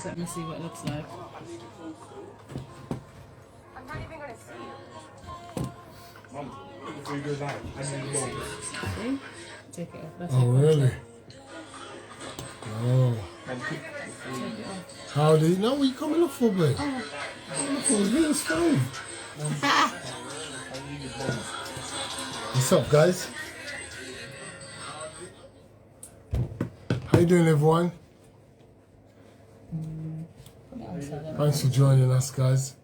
Let me see what it looks like. I'm not even gonna see you. Mum, before you go live, I need more. See? Take it off. That's Oh, really? Oh. Take it off. How do you know what you coming up for, babe? Oh, Coming up for his phone. What's up, guys? How you doing, everyone? Thanks for joining us, guys.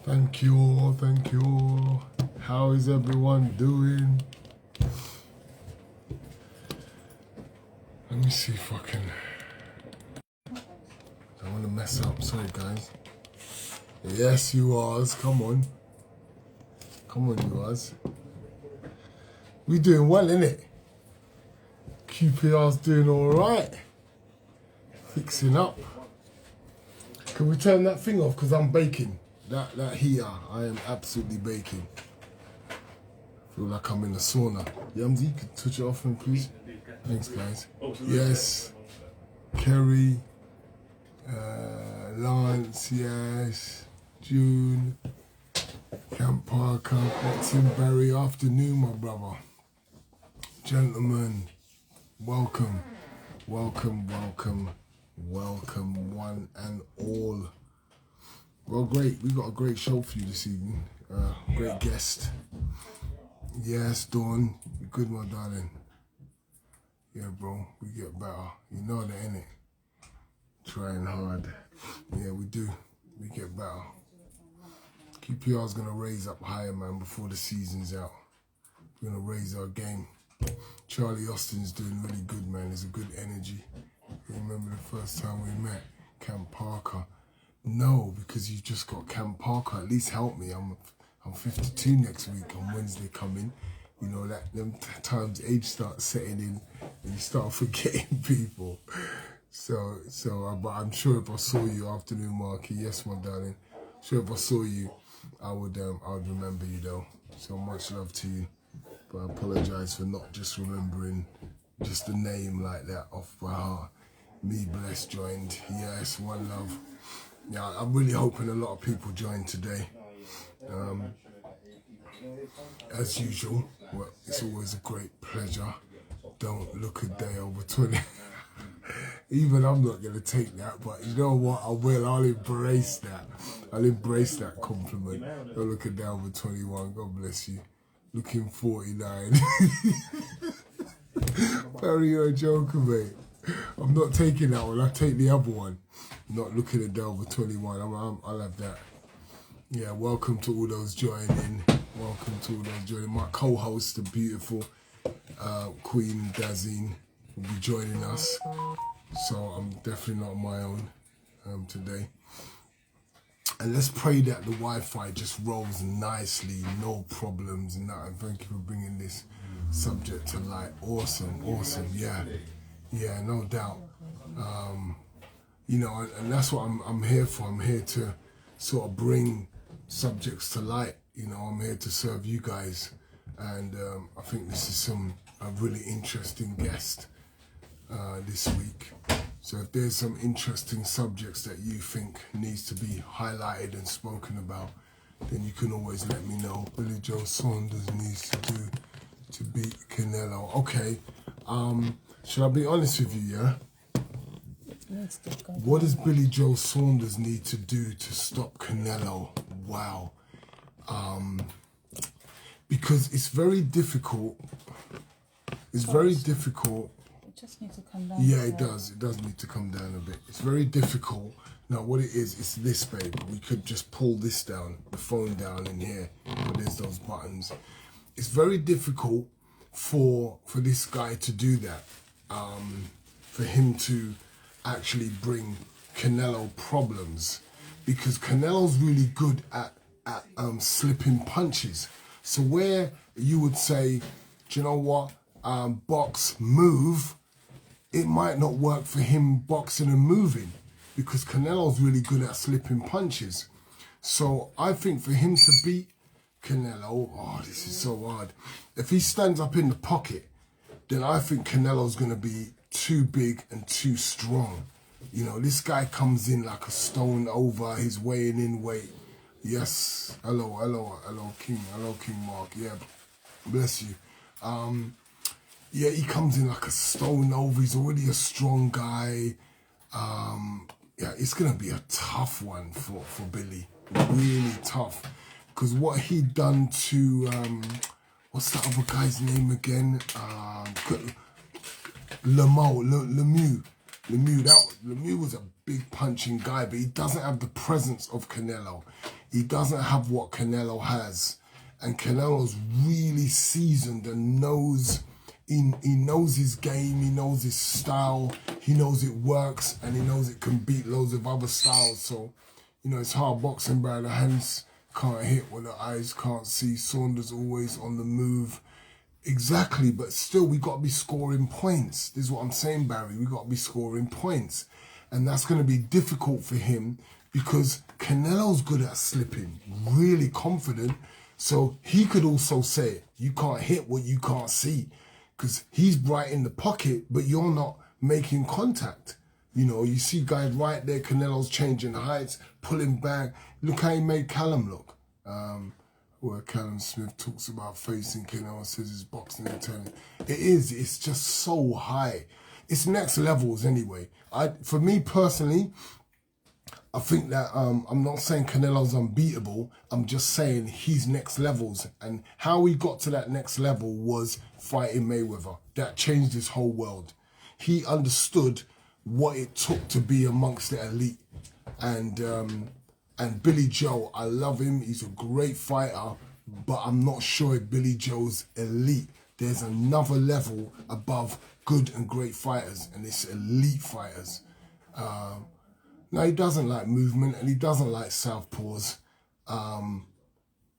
Thank you, thank you. How is everyone doing? Let me see if I can. I don't want to mess up. Sorry, guys. Yes, you are. Come on. Come on, you are. We doing well, innit? QPR's doing all right. Fixing up. Can we turn that thing off? Because I'm baking. That heater, I am absolutely baking. Feel like I'm in a sauna. Yamzi, could touch it off for me, please? Thanks, guys. Yes. Kerry. Lance, yes. June. Camp Parker. Watson Barry. Afternoon, my brother. Gentlemen, welcome. Welcome, welcome. Welcome, one and all. Well, great. We got a great show for you this evening. Great guest. Yes, Dawn. You good, my darling? Yeah, bro. We get better. You know that, innit? Trying hard. Yeah, we do. We get better. QPR's going to raise up higher, man, before the season's out. We're going to raise our game. Charlie Austin's doing really good, man. There's a good energy. You remember the first time we met? Camp Parker. No, because you just got Camp Parker. At least help me. I'm 52 next week on Wednesday coming. You know, that them times age starts setting in and you start forgetting people. But I'm sure if I saw you, afternoon, Marky, yes, my darling. Sure, if I saw you, I would remember you though. So much love to you. But I apologize for not just remembering just the name like that off by heart. Me Bless joined. Yes, one love. Yeah, I'm really hoping a lot of people join today. As usual, well, it's always a great pleasure. Don't look a day over 20. Even I'm not going to take that, but you know what? I will. I'll embrace that. I'll embrace that compliment. Don't look a day over 21. God bless you. Looking 49. Barry, you're a joker, mate. I'm not taking that one. I'll take the other one. Not looking a day over 21. I'll have that. Yeah, welcome to all those joining. Welcome to all those joining. My co-host, the beautiful Queen Dazine, will be joining us. So I'm definitely not on my own today. And let's pray that the Wi-Fi just rolls nicely, no problems and that. And thank you for bringing this subject to light. Awesome, awesome, yeah. Yeah, no doubt. You know, and that's what I'm here for. I'm here to sort of bring subjects to light. You know, I'm here to serve you guys. And I think this is a really interesting guest this week. So if there's some interesting subjects that you think needs to be highlighted and spoken about, then you can always let me know. Billy Joe Saunders needs to beat Canelo. Okay, should I be honest with you, yeah? What does Billy Joe Saunders need to do to stop Canelo? Wow. Because it's very difficult. It's very difficult. It just needs to come down. Yeah, it does. It does need to come down a bit. It's very difficult. Now, what it is, it's this, babe. We could just pull this down, the phone down in here, but there's those buttons. It's very difficult for this guy to do that. For him to actually bring Canelo problems, because Canelo's really good at slipping punches. So where you would say, do you know what, box, move, it might not work for him boxing and moving, because Canelo's really good at slipping punches. So I think for him to beat Canelo, oh, this is so hard. If he stands up in the pocket, then I think Canelo's going to be too big and too strong. You know, this guy comes in like a stone over his weighing in weight. Yes, hello, King Mark. Yeah, bless you. Yeah, he comes in like a stone over. He's already a strong guy. Yeah, it's gonna be a tough one for Billy. Really tough, because what he done to what's that other guy's name again? Lemieux. Lemieux was a big punching guy, but he doesn't have the presence of Canelo. He doesn't have what Canelo has, and Canelo's really seasoned and knows. He knows his game, he knows his style, he knows it works, and he knows it can beat loads of other styles. So, you know, it's hard boxing, bro. The hands can't hit what the eyes can't see. Saunders always on the move. Exactly, but still, we got to be scoring points. This is what I'm saying, Barry. We got to be scoring points. And that's going to be difficult for him because Canelo's good at slipping, really confident. So he could also say, you can't hit what you can't see. Because he's right in the pocket, but you're not making contact. You know, you see guys right there, Canelo's changing heights, pulling back. Look how he made Callum look. Where Callum Smith talks about facing Canelo, says his boxing attorney. It's just so high. It's next levels anyway. For me personally, I think that I'm not saying Canelo's unbeatable. I'm just saying he's next levels. And how he got to that next level was fighting Mayweather. That changed his whole world. He understood what it took to be amongst the elite. And Billy Joe, I love him. He's a great fighter, but I'm not sure if Billy Joe's elite. There's another level above good and great fighters, and it's elite fighters. No, he doesn't like movement and he doesn't like southpaws,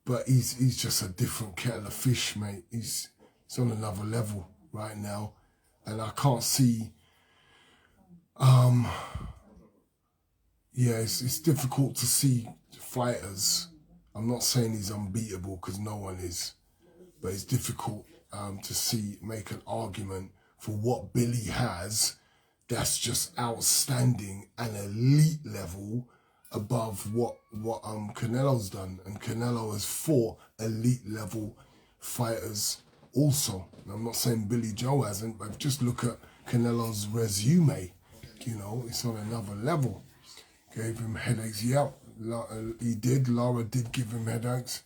but he's just a different kettle of fish, mate. He's on another level right now, and I can't see. Yeah, it's difficult to see fighters. I'm not saying he's unbeatable because no one is, but it's difficult to make an argument for what Billy has. That's just outstanding and elite level above what Canelo's done. And Canelo has fought elite level fighters also. And I'm not saying Billy Joe hasn't, but just look at Canelo's resume. You know, it's on another level. Gave him headaches. Yep, he did. Lara did give him headaches.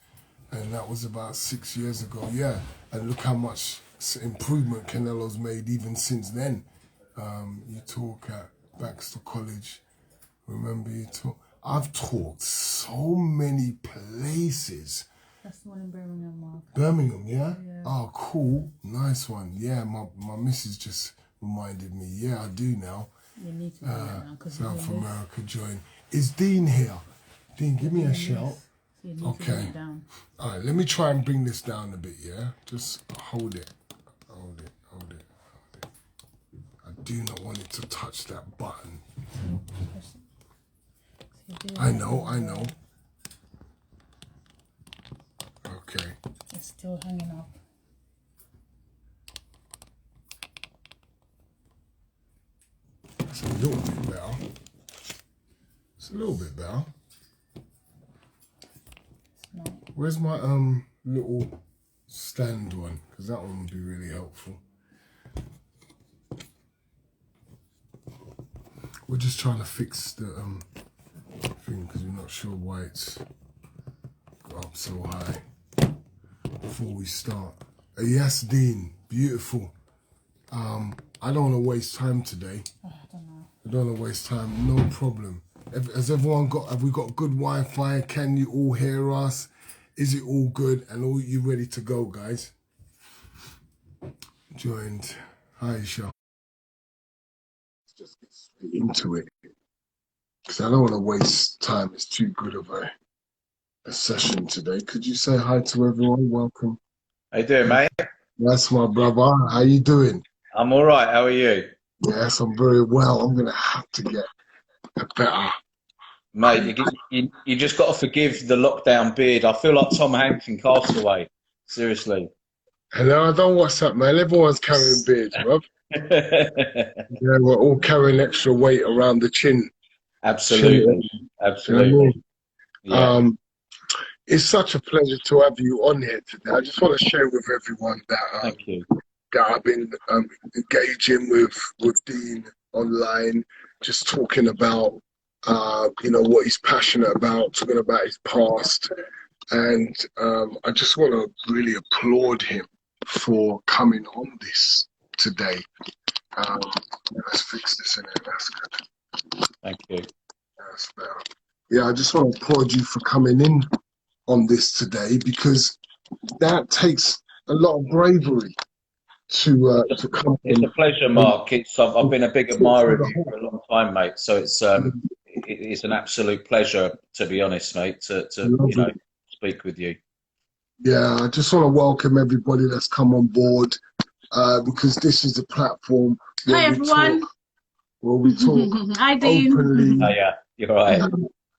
And that was about 6 years ago. Yeah, and look how much improvement Canelo's made even since then. You talk at Baxter College. Remember you talk. I've taught so many places. That's the one in Birmingham, Mark. Birmingham, yeah? Yeah. Oh, cool. Nice one. Yeah, my missus just reminded me. Yeah, I do now. You need to do that now. South America join. Is Dean here? Dean, give me a shout. You need to Okay. bring it down. All right, let me try and bring this down a bit, yeah? Just hold it. Hold it. I do not want it to touch that button. I know. Okay. It's still hanging up. It's a little bit better. It's a little bit better. It's not. Where's my little stand one? Because that one would be really helpful. We're just trying to fix the thing because we're not sure why it's got up so high before we start. Yes, Dean, beautiful. I don't want to waste time today. I don't know. I don't want to waste time. No problem. Have we got good Wi-Fi? Can you all hear us? Is it all good? And all you ready to go, guys? Joined. Hi, Isha. Let's just get straight into it. Because I don't want to waste time. It's too good of a session today. Could you say hi to everyone? Welcome. How you doing, mate? That's my brother. How you doing? I'm all right. How are you? Yes, I'm very well. I'm going to have to get a better... Mate, you just got to forgive the lockdown beard. I feel like Tom Hanks in Castaway. Seriously. Hello, I don't watch that, man. Everyone's carrying beards, bro. Yeah, we're all carrying extra weight around the chin area. Absolutely, You know what I absolutely. mean? Yeah, It's such a pleasure to have you on here today. I just want to share with everyone thank you. that I've been engaging with Dean online, just talking about what he's passionate about, talking about his past, and I just want to really applaud him for coming on this today. Um, let's fix this in it. That's good. Thank you. That's better. Yeah, I just want to applaud you for coming in on this today because that takes a lot of bravery to come It's in a pleasure, and Mark. I've been a big talk admirer from of the you heart. for a long time, mate. So it's an absolute pleasure, to be honest, mate, to Lovely. speak with you. Yeah, I just want to welcome everybody that's come on board because this is a platform Hi everyone. where we talk Hi Dean. Oh openly, yeah, you're right.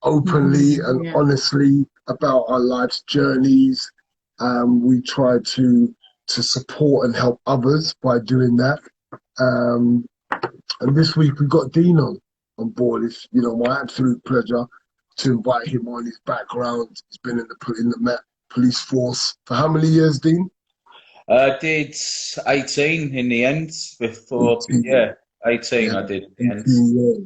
openly and Yeah. honestly about our life's journeys. We try to support and help others by doing that. Um, and this week we got Dean on board. It's my absolute pleasure to invite him on. His background, he's been in the Met Police Force for how many years, Dean? Did 18 in the end before, 18. yeah, 18 Yeah, I did in the end. 18 years.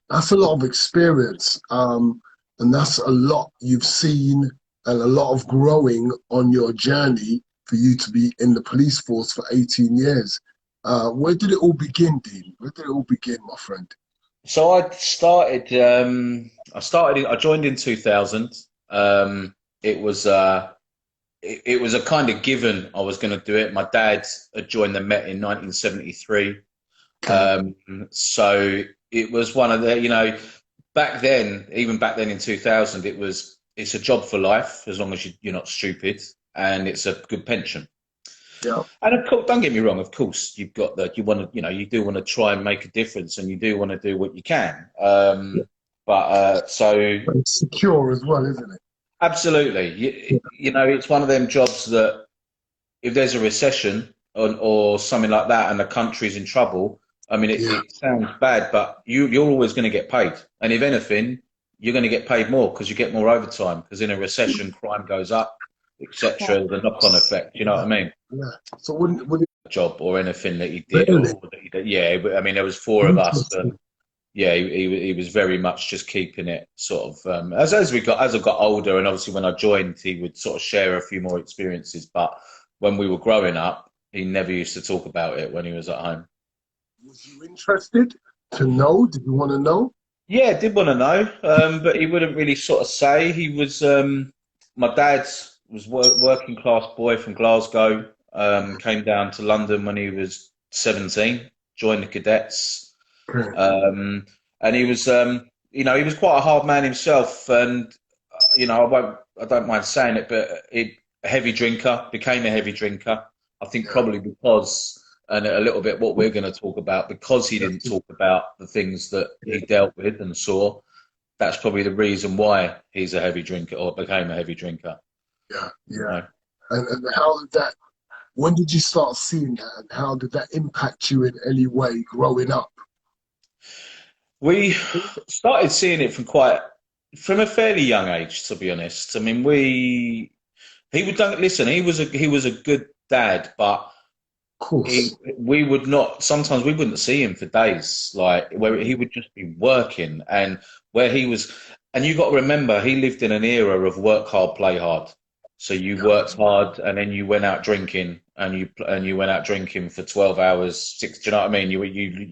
That's a lot of experience. And that's a lot you've seen and a lot of growing on your journey for you to be in the police force for 18 years. Where did it all begin, Dean? Where did it all begin, my friend? So I joined in 2000. It was it was a kind of given I was going to do it. My dad had joined the Met in 1973. Okay. So it was one of the, back then, even back then in 2000, it's a job for life as long as you're not stupid, and it's a good pension. Yeah. And of course, don't get me wrong, of course, you want to, you do want to try and make a difference and you do want to do what you can. So But it's secure as well, isn't it? absolutely, it's one of them jobs that if there's a recession or something like that and the country's in trouble, I mean, Yeah. it sounds bad, but you're always going to get paid. And if anything, you're going to get paid more because you get more overtime. Because in a recession, crime goes up, etc. The knock-on effect. You know what I mean? Yeah. So wouldn't Job or anything that he did, really or that he did. Yeah, I mean, there was four of us, interesting. and yeah, he was very much just keeping it sort of as I got older, and obviously when I joined, he would sort of share a few more experiences. But when we were growing up, he never used to talk about it when he was at home. Was you interested to know? Did you want to know? Yeah, I did want to know, but he wouldn't really sort of say. He was my dad was working class boy from Glasgow. Came down to London when he was 17, joined the cadets. Okay. And he was quite a hard man himself, and I don't mind saying it, but a heavy drinker, became a heavy drinker. I think Yeah. probably because, and a little bit what we're going to talk about, because he didn't talk about the things that Yeah. he dealt with and saw. That's probably the reason why he's a heavy drinker or became a heavy drinker. Yeah. You Yeah. know? And how did that? When did you start seeing that, and how did that impact you in any way growing up? We started seeing it from a fairly young age, to be honest. I mean, he would don't listen. He was a good dad, but Of course. we would not. Sometimes we wouldn't see him for days, like where he would just be working, and where he was. And you got to remember, he lived in an era of work hard, play hard. So you Yeah. worked hard, and then you went out drinking, and you went out drinking for 12 hours. Six, do you know what I mean? You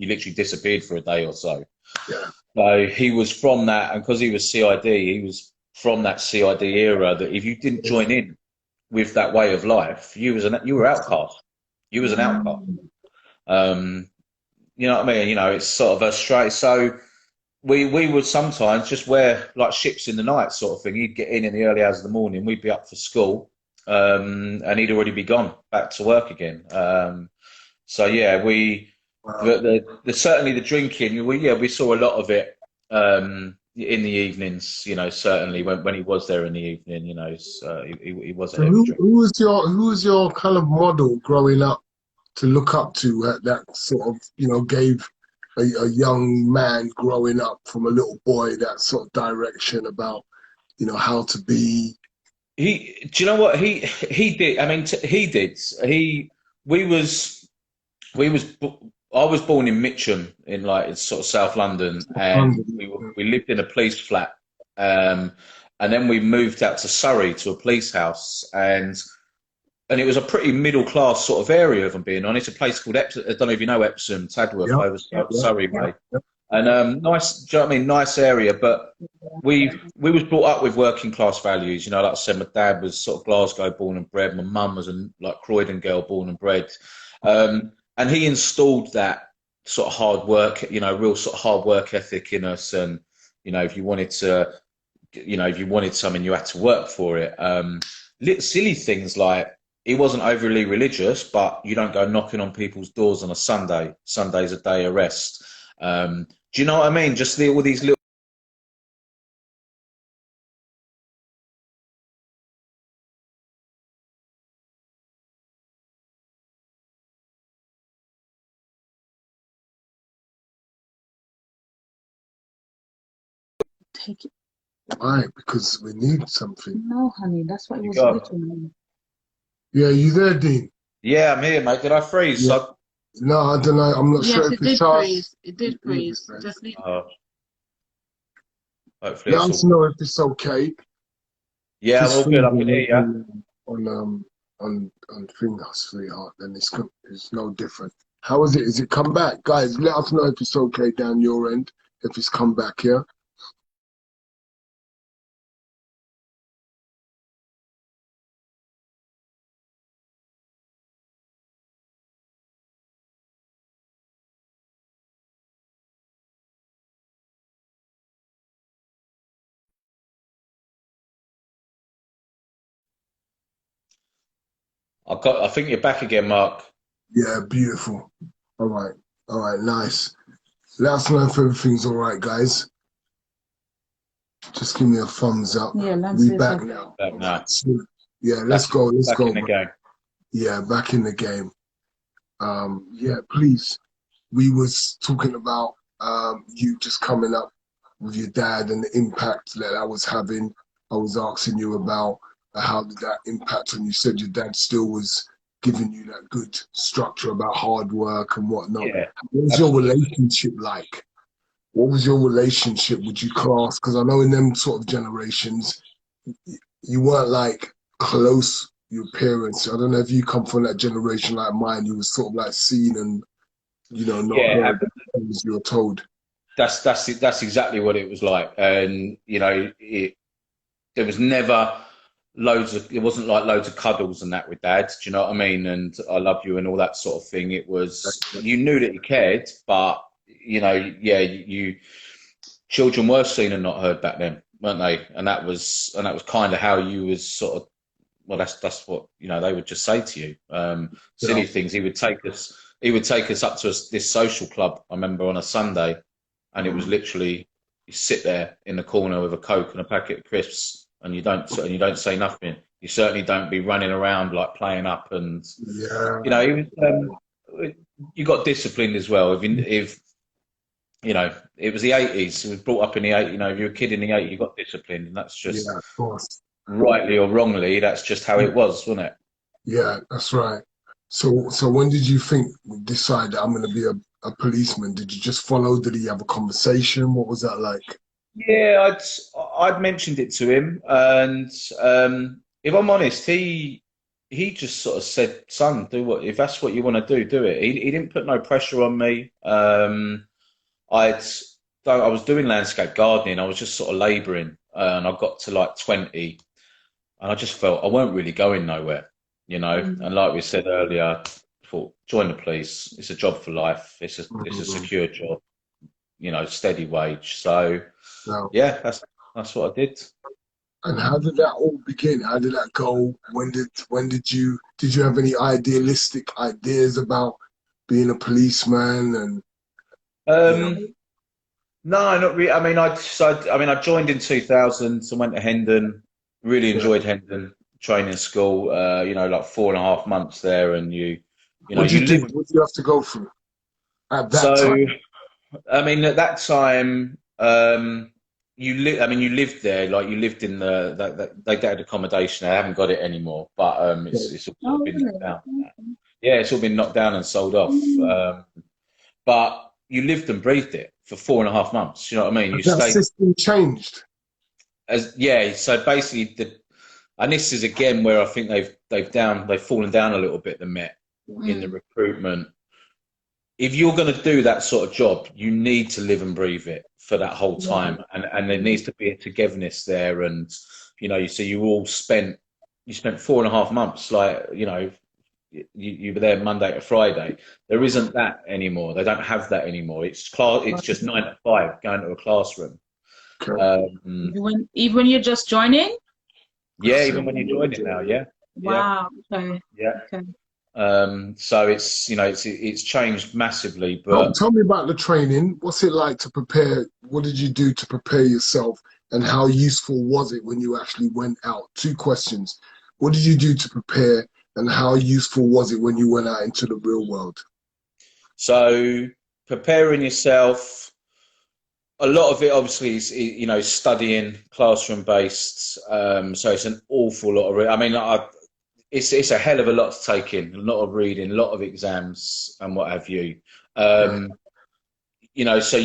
literally disappeared for a day or so. Yeah. So he was from that, and because he was CID, he was from that CID era. That if you didn't join in with that way of life, you were outcast. You was an outcast. Um, you know what I mean? It's sort of a straight. So we would sometimes just wear like ships in the night sort of thing. He'd get in the early hours of the morning. We'd be up for school, and he'd already be gone back to work again. So yeah, Wow. certainly the drinking. We saw a lot of it in the evenings. Certainly when he was there in the evening. So he was a So heavy drinker. who was your kind of model growing up to look up to that sort of, you know, gave a young man growing up from a little boy that sort of direction about, you know, how to be? Do you know what he did? I mean, he did. We was, we was. I was born in Mitcham, in like in sort of South London, and we lived in a police flat, and then we moved out to Surrey to a police house, and it was a pretty middle class sort of area, if I'm being honest. A place called Epsom. I don't know if you know Epsom, Tadworth, over Surrey way. And nice, do you know what I mean? Nice area, but we was brought up with working class values. You know, like I said, my dad was sort of Glasgow born and bred. My mum was a like Croydon girl born and bred, and he installed that sort of hard work, you know, real sort of hard work ethic in us. And you know, if you wanted to, you know, if you wanted something, you had to work for it. Silly things like, he wasn't overly religious, but you don't go knocking on people's doors on a Sunday. Sunday's a day of rest. Do you know what I mean? Just all these little. Take it. Why? Because we need something. No, honey, that's what it was got? written. Yeah, you there, Dean? Yeah, I'm here, mate. Did I freeze? Yeah. No, I don't know. I'm not sure Yes, if it it's did us. freeze. It did freeze. Just leave. Hopefully Let it's us all. know if it's okay. Yeah, I'm all good. I can hear you. On finger, sweetheart, then it's no different. How is it? Is it come back? Guys, let us know if it's okay down your end, if it's come back, yeah? I think you're back again, Mark. Yeah, beautiful. All right, nice. Let us know if everything's all right, guys. Just give me a thumbs up. Yeah, We Lance back says now. Back now. Yeah, let's go. Let's Back go. in the game. Yeah, back in the game. Yeah, please. We was talking about you just coming up with your dad and the impact that I was having. I was asking you about how did that impact on you. Said your dad still was giving you that good structure about hard work and whatnot. Yeah. What was your relationship like? What was your relationship? Would you class? Because I know in them sort of generations, you weren't like close your parents. I don't know if you come from that generation like mine. You were sort of like seen and, you know, not Yeah, heard as you were told. that's exactly what it was like. And you know, there was never it wasn't like loads of cuddles and that with dad. Do you know what I mean? And I love you and all that sort of thing. It was, you knew that he cared, but you know, yeah, children were seen and not heard back then, weren't they? And that was kind of how you was sort of, well, that's what, you know, they would just say to you. Silly things. He would take us up to this social club, I remember, on a Sunday, and it was literally, you sit there in the corner with a Coke and a packet of crisps, and you don't say nothing. You certainly don't be running around like playing up, and you know, he was, you got disciplined as well. If you know, it was the 80s. It was brought up in the 80s. You know, if you're a kid in the 80s, you got disciplined, and that's just, Yeah, of course. rightly or wrongly, that's just how it was, wasn't it? Yeah, that's right. So when did you decide that I'm going to be a policeman? Did you just follow? Did he have a conversation? What was that like? Yeah, I'd mentioned it to him, and if I'm honest, he just sort of said, "Son, do what, if that's what you want to do, do it." He didn't put no pressure on me. I was doing landscape gardening. I was just sort of labouring, and I got to like 20, and I just felt I weren't really going nowhere, you know. And like we said earlier, I thought, join the police. It's a job for life. It's a secure job, you know, steady wage. So No. yeah, that's what I did. And how did that all begin? How did that go? When did you have any idealistic ideas about being a policeman? And No, not really. I mean, I joined in 2000 and went to Hendon. Really enjoyed Hendon training school. You know, like 4.5 months there, and you You know, What did you do? live. What did you have to go through at that So, time? I mean, at that time, I mean, you lived there, like you lived in they had accommodation. They haven't got it anymore, but it's all sort of Oh, been knocked really? down. Yeah, it's all been knocked down and sold off. But you lived and breathed it for 4.5 months. You know what I mean? Has You that stayed system changed? as yeah. So basically, and this is again where I think they've fallen down a little bit. The Met in the recruitment. If you're going to do that sort of job, you need to live and breathe it for that whole time, and there needs to be a togetherness there. And you know, you spent 4.5 months, like you know, you were there Monday to Friday. There isn't that anymore. They don't have that anymore. It's just 9 to 5 going to a classroom. Okay. Even when you're just joining? Yeah, even when you're joining now, yeah, Wow. Okay. yeah. Okay. So it's you know it's changed massively, Tell, but tell me about the training. What's it like to prepare? What did you do to prepare yourself, and how useful was it when you actually went out? Two questions. What did you do to prepare, and how useful was it when you went out into the real world? so preparing yourself. A lot of it obviously is you know studying classroom based. So it's an awful lot of I mean it's a hell of a lot to take in, a lot of reading, a lot of exams and what have you. You know, so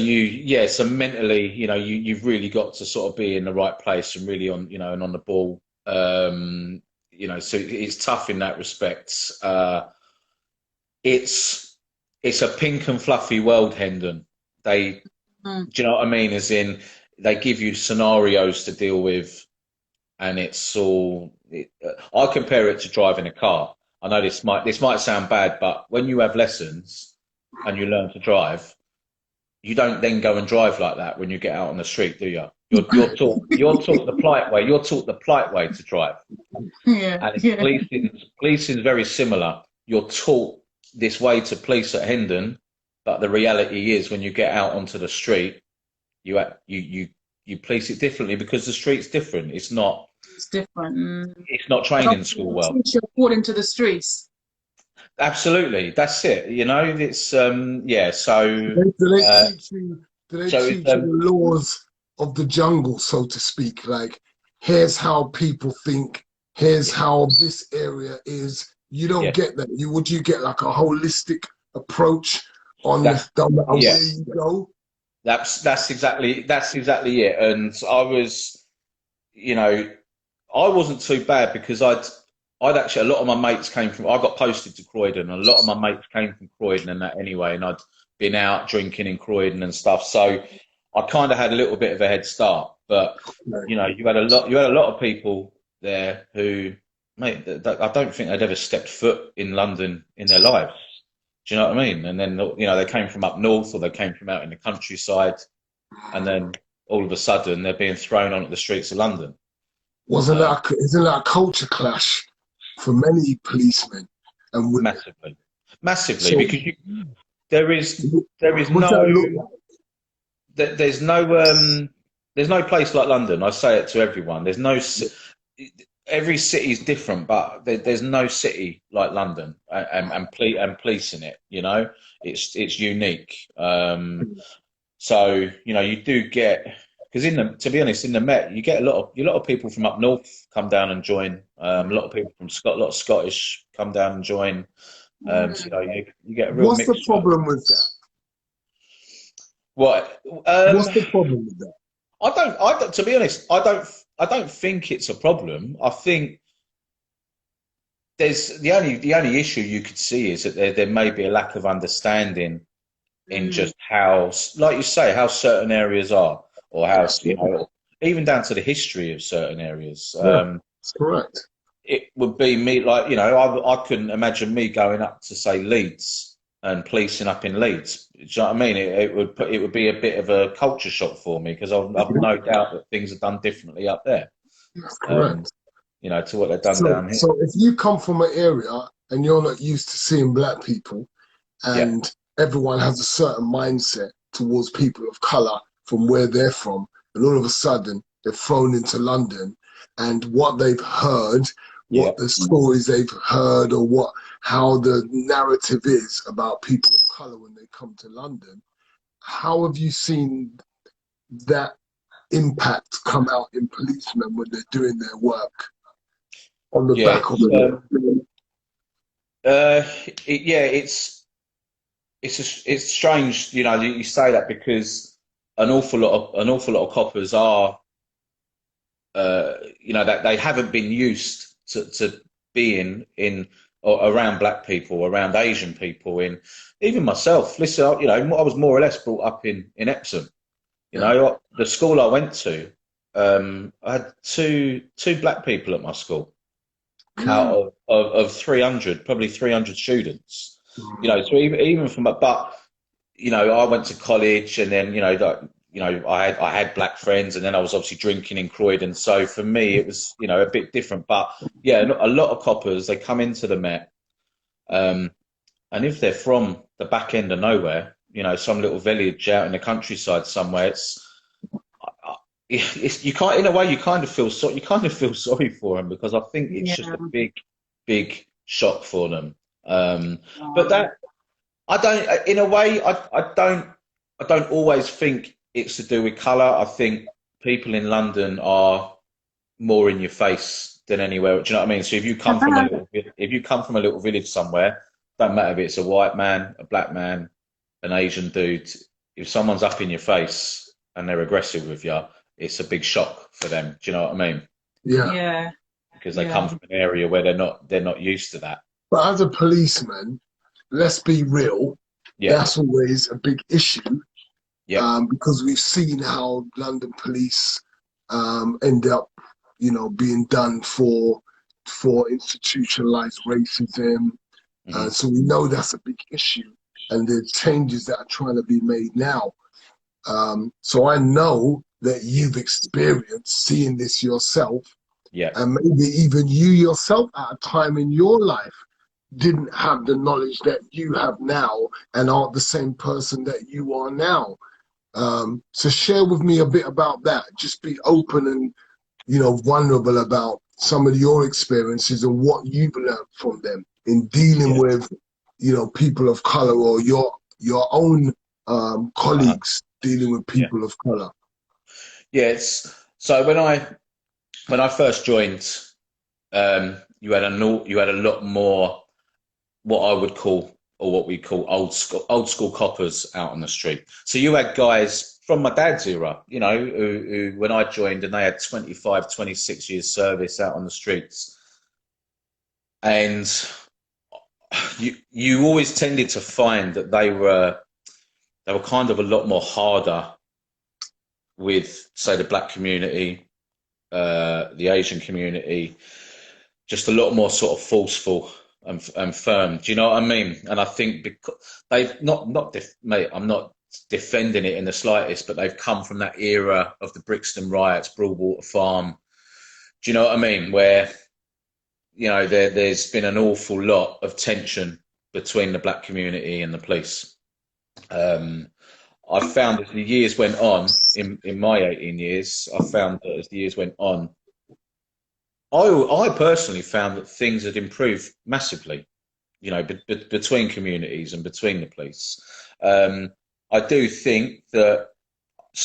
mentally, you know, you've really got to sort of be in the right place and really on, you know, and on the ball. You know, so it's tough in that respect. It's a pink and fluffy world, Hendon. Do you know what I mean? As in, they give you scenarios to deal with, and I compare it to driving a car. I know this might sound bad, but when you have lessons and you learn to drive, you don't then go and drive like that when you get out on the street, do you? You're taught the polite way. You're taught the polite way to drive, Yeah. and Yeah. policing's very similar. You're taught this way to police at Hendon, but the reality is when you get out onto the street, you police it differently because the street's different. It's not. It's different. It's not training school well. Teach you according to the streets. Absolutely, that's it. You know, it's yeah. So Do they uh, teach you? Do they so teach you the laws of the jungle, so to speak? Like, here's how people think. Here's how this area is. You don't yeah, get that. Would you get like a holistic approach on that's no matter where yes. you go? That's exactly it. And I was, you know, I wasn't too bad because I'd actually a lot of my mates came from. I got posted to Croydon, and a lot of my mates came from Croydon and that anyway. And I'd been out drinking in Croydon and stuff, so I kind of had a little bit of a head start. But you know, you had a lot of people there who, mate, I don't think they'd ever stepped foot in London in their lives. Do you know what I mean? And then you know they came from up north or they came from out in the countryside, and then all of a sudden they're being thrown onto the streets of London. Isn't that a culture clash for many policemen? And Massively, so, because there is what's no that look like? there's no place like London. I say it to everyone. Every city is different, but there's no city like London and policing it. You know, it's unique. So you know, you do get because to be honest, in the Met, you get a lot of people from up north come down and join. A lot of people from Scotland, a lot of Scottish come down and join. So you know, you get a real What's mixture. the problem with that? What? What's the problem with that? I don't. To be honest, I don't think it's a problem. I think there's the only issue you could see is that there may be a lack of understanding in just how, like you say, how certain areas are, or how you know, even down to the history of certain areas. That's correct. It would be me, like you know, I couldn't imagine me going up to say Leeds and policing up in Leeds. Do you know what I mean? It would be a bit of a culture shock for me because I've no doubt that things are done differently up there. That's correct. You know, to what they've done down here. So if you come from an area and you're not used to seeing black people, and everyone has a certain mindset towards people of colour from where they're from, and all of a sudden they're thrown into London, and what they've heard Yeah. what the stories they've heard, or how the narrative is about people of colour when they come to London. How have you seen that impact come out in policemen when they're doing their work on the Yeah. back of it? It's strange, you know, you say that because an awful lot of coppers are, you know, that they haven't been used to being in or around black people, around Asian people, in even myself. Listen, you know, I was more or less brought up in Epsom. You know, the school I went to, I had two black people at my school out of 300, probably 300 students. You know, so even from, but you know, I went to college, and then I had black friends, and then I was obviously drinking in Croydon. So for me, it was, you know, a bit different. But yeah, a lot of coppers, they come into the Met, and if they're from the back end of nowhere, you know, some little village out in the countryside somewhere, it's you can't, in a way, you kind of feel sorry for them, because I think it's just a big shock for them. But that, I don't, in a way, I don't always think it's to do with colour. I think people in London are more in your face than anywhere. Do you know what I mean? So if you come from a little village somewhere, don't matter if it's a white man, a black man, an Asian dude. If someone's up in your face and they're aggressive with you, it's a big shock for them. Do you know what I mean? Yeah. Yeah. Because they come from an area where they're not used to that. But as a policeman, let's be real, that's always a big issue. Yeah. Because we've seen how London police end up, you know, being done for institutionalized racism. So we know that's a big issue, and there's changes that are trying to be made now. So I know that you've experienced seeing this yourself, and maybe even you yourself at a time in your life didn't have the knowledge that you have now, and aren't the same person that you are now. So share with me a bit about that. Just be open and, you know, vulnerable about some of your experiences and what you've learned from them in dealing with, you know, people of color, or your own colleagues dealing with people of color. So when I first joined, you had a lot more what I would call, or what we call, old school coppers out on the street. So you had guys from my dad's era, you know, who when I joined, and they had 25, 26 years service out on the streets. And you always tended to find that they were kind of a lot more harder with, say, the black community, the Asian community, just a lot more sort of forceful and firm. Do you know what I mean? And I think because they've mate, I'm not defending it in the slightest, but they've come from that era of the Brixton riots, Broadwater Farm. Do you know what I mean? Where, you know, there's been an awful lot of tension between the black community and the police. I found as the years went on, in my 18 years, I found that as the years went on, I personally found that things had improved massively, you know, between communities and between the police. I do think that,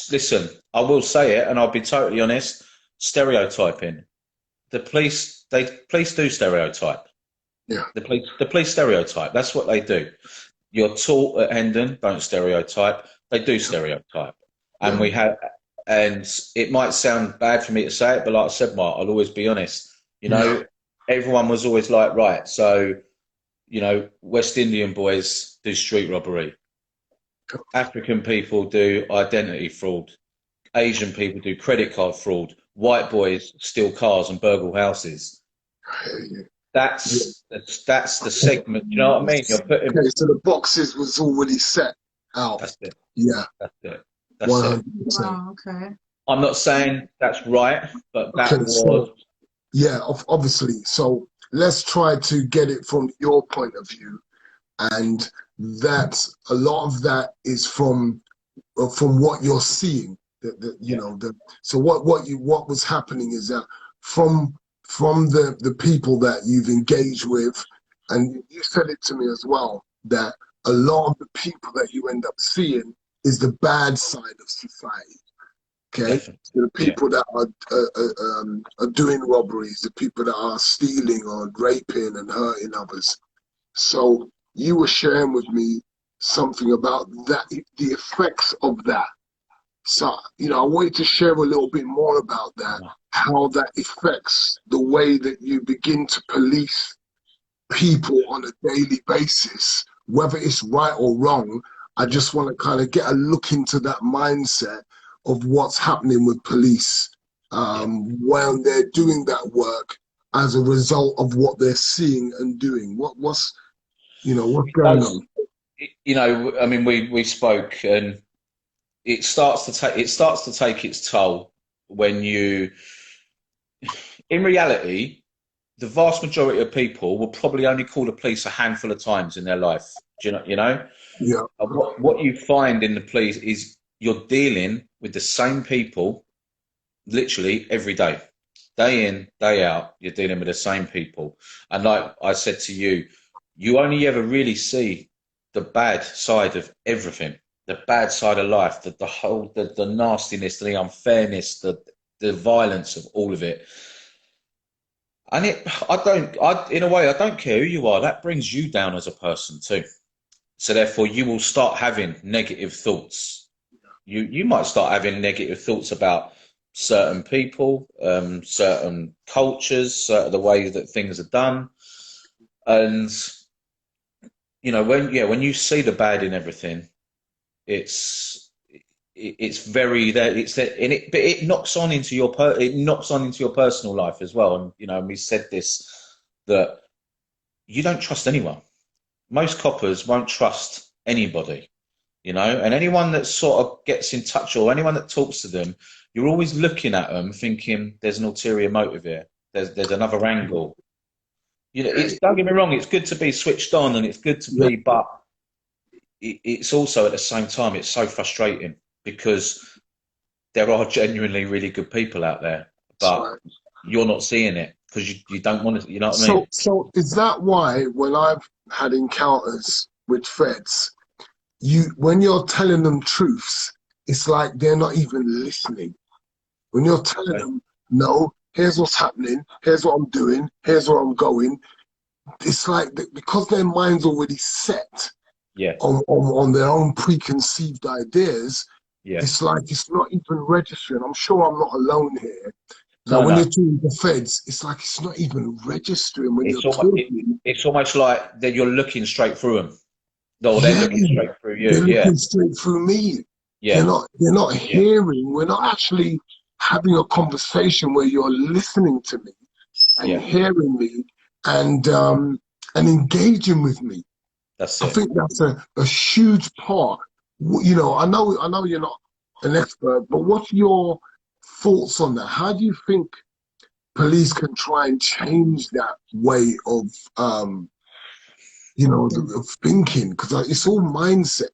listen, I will say it, and I'll be totally honest, stereotyping. The police do stereotype. Yeah. The police stereotype. That's what they do. You're taught at Hendon, don't stereotype. They do stereotype. And we have, and it might sound bad for me to say it, but like I said, Mark, I'll always be honest. You know, everyone was always like, right, so, you know, West Indian boys do street robbery. African people do identity fraud. Asian people do credit card fraud. White boys steal cars and burgle houses. That's the segment. You know what I mean? You're putting. Okay, so the boxes was already set out. That's it. Yeah. That's it. That's 100%. it. Wow, okay. I'm not saying that's right, but that was. So, yeah, obviously. So let's try to get it from your point of view, and that a lot of that is from what you're seeing. You know, so what was happening is that from from the people that you've engaged with, and you said it to me as well, that a lot of the people that you end up seeing is the bad side of society. Okay, Definitely. so the Yeah. people that are doing robberies, the people that are stealing or raping and hurting others. So you were sharing with me something about that, the effects of that. So, you know, I wanted to share a little bit more about that, how that affects the way that you begin to police people on a daily basis, whether it's right or wrong. I just want to kind of get a look into that mindset of what's happening with police when they're doing that work as a result of what they're seeing and doing. What's going on? You know, I mean, we spoke, and it starts to take its toll when you, in reality, the vast majority of people will probably only call the police a handful of times in their life. Do you know? You know, Yeah, and what you find in the police is you're dealing with the same people literally every day in, day out. You're dealing with the same people, and like I said to you, you only ever really see the bad side of everything, the bad side of life, the nastiness, the unfairness, the violence of all of it. And in a way, I don't care who you are. That brings you down as a person too. So therefore, you will start having negative thoughts. You might start having negative thoughts about certain people, certain cultures, the way that things are done, and you know when you see the bad in everything, it's very there. It's there, and but it knocks on into your personal life as well. And you know, and we said this, that you don't trust anyone. Most coppers won't trust anybody, you know, and anyone that sort of gets in touch or anyone that talks to them, you're always looking at them thinking there's an ulterior motive here. There's another angle. You know, don't get me wrong, it's good to be switched on and it's good to yeah, be, but it's also at the same time, it's so frustrating because there are genuinely really good people out there, that's but right. you're not seeing it because you don't want to, you know what I So, mean? so is that why when I've had encounters with feds, when you're telling them truths, it's like they're not even listening. When you're telling Okay. them, no, here's what's happening, here's what I'm doing, here's where I'm going, it's like because their mind's already set Yeah, on their own preconceived ideas, yeah. it's like it's not even registering. I'm sure I'm not alone here. That No, when no. you're talking to feds, it's like it's not even registering when you're It's almost, talking. it's almost like that you're looking straight through them. No, they're Yeah, looking straight through they're you. Yeah, looking straight through me. yeah, They're not yeah, hearing. We're not actually having a conversation where you're listening to me and yeah. hearing me and engaging with me. That's I it. think that's a huge part. You know, I know you're not an expert, but what's your thoughts on that? How do you think police can try and change that way of of thinking? Because it's all mindset.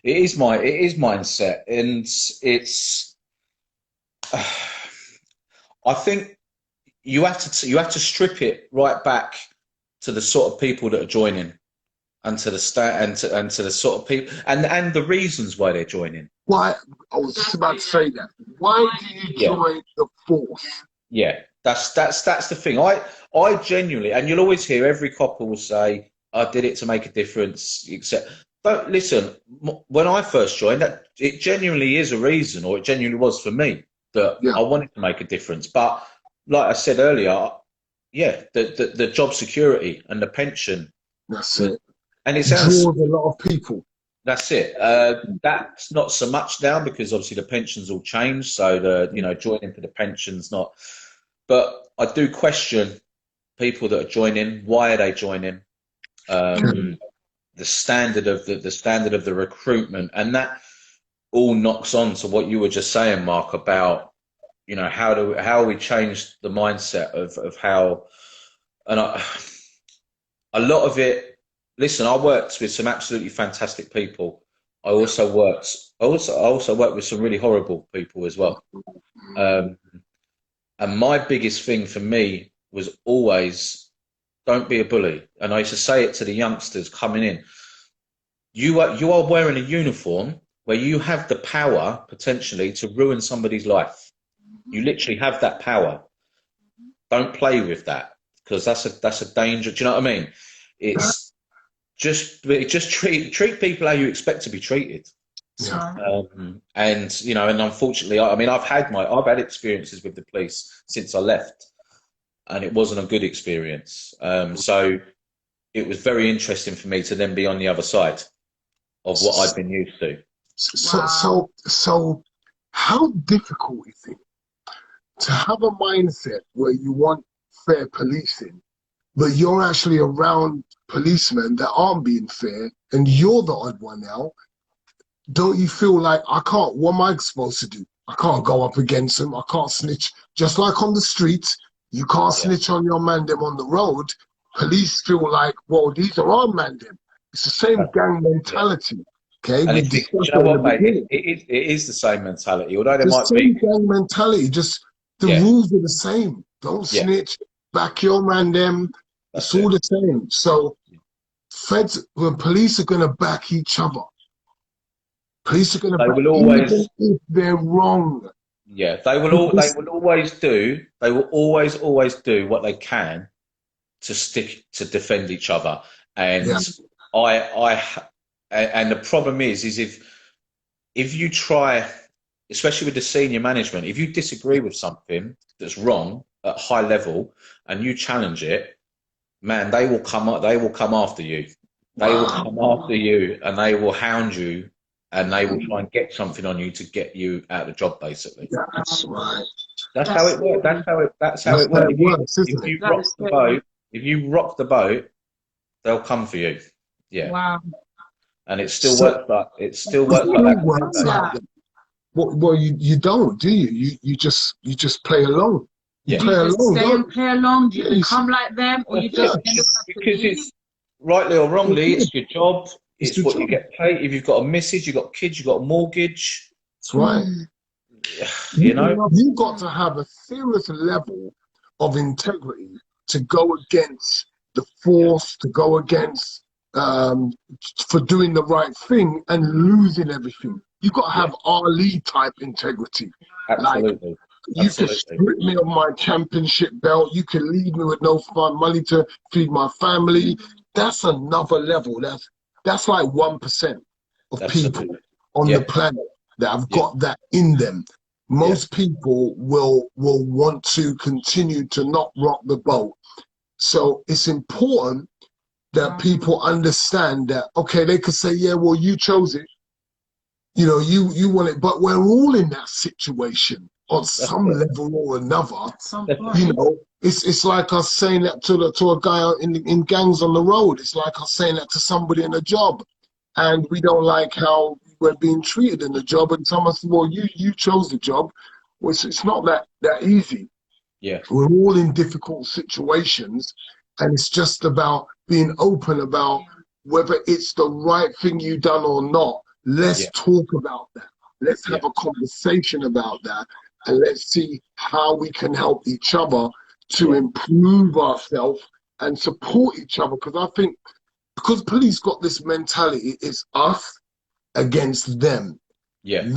It is mindset, and it's. I think you have to strip it right back to the sort of people that are joining, and to the and to the sort of people and the reasons why they're joining. Why? I was just about to say that. Why do you Yeah, join the force? yeah. That's the thing. I genuinely, and you'll always hear every copper will say, "I did it to make a difference," except. But listen, when I first joined, that it genuinely is a reason, or it genuinely was for me that Yeah, I wanted to make a difference. But like I said earlier, yeah, the job security and the pension, that's it. and it sounds Draws a lot of people. that's it. That's not so much now because obviously the pensions all changed. So joining for the pensions not. But I do question people that are joining. Why are they joining? Okay. The standard of the standard of the recruitment, and that all knocks on to what you were just saying, Mark, about how we change the mindset of how and a lot of it. Listen, I worked with some absolutely fantastic people. I also worked with some really horrible people as well. Um, and my biggest thing for me was always, don't be a bully. And I used to say it to the youngsters coming in. You are wearing a uniform where you have the power potentially to ruin somebody's life. You literally have that power. Don't play with that, because that's a danger. Do you know what I mean? It's just treat people how you expect to be treated. Yeah. And you know, and unfortunately, I mean, I've had experiences with the police since I left, and it wasn't a good experience. So it was very interesting for me to then be on the other side of what I'd been used to. So how difficult is it to have a mindset where you want fair policing, but you're actually around policemen that aren't being fair, and you're the odd one out? Don't you feel like, what am I supposed to do? I can't go up against them. I can't snitch. Just like on the streets, you can't snitch on your man them on the road. Police feel like, well, these are our man them. It's the same gang mentality. Okay, And do you know what, mate? It is the same mentality, although there might be gang mentality. Just the rules are the same. Don't snitch. Back your man them. It's all the same. So, police are gonna back each other. Police are going to back even if they're wrong. Yeah, they will always do what they can to defend each other. And and the problem is if you try, especially with the senior management, if you disagree with something that's wrong at high level and you challenge it, man, they will come after you. They will come after you, and they will hound you. And they will try and get something on you to get you out of the job, basically. That's right. That's how it works. That's how it works. If you rock the boat, they'll come for you. Yeah. Wow. And it still works like that. Well, you don't, do you? You just play along. You play along. Play along. You become like them, or you just because it's rightly or wrongly, it's your job. It's what you get paid. If you've got a missus, you've got kids, you've got a mortgage. That's right. You know, you've got to have a serious level of integrity to go against the force, to go against for doing the right thing and losing everything. You've got to have Ali type integrity. Absolutely. Like, you can strip me of my championship belt. You can leave me with no money to feed my family. That's another level. That's like 1% of people on the planet that have got that in them. Most people will want to continue to not rock the boat. So it's important that people understand that, okay, they could say, yeah, well, you chose it. You know, you want it, but we're all in that situation on some level or another. You know, it's like us saying that to a guy out in gangs on the road. It's like us saying that to somebody in a job, and we don't like how we're being treated in the job. And someone says, "Well, you chose the job." Well, it's not that easy. Yeah, we're all in difficult situations, and it's just about being open about whether it's the right thing you done or not. Let's talk about that. Let's have a conversation about that. And let's see how we can help each other to improve ourselves and support each other. Because I think, because police got this mentality, it's us against them. Yeah,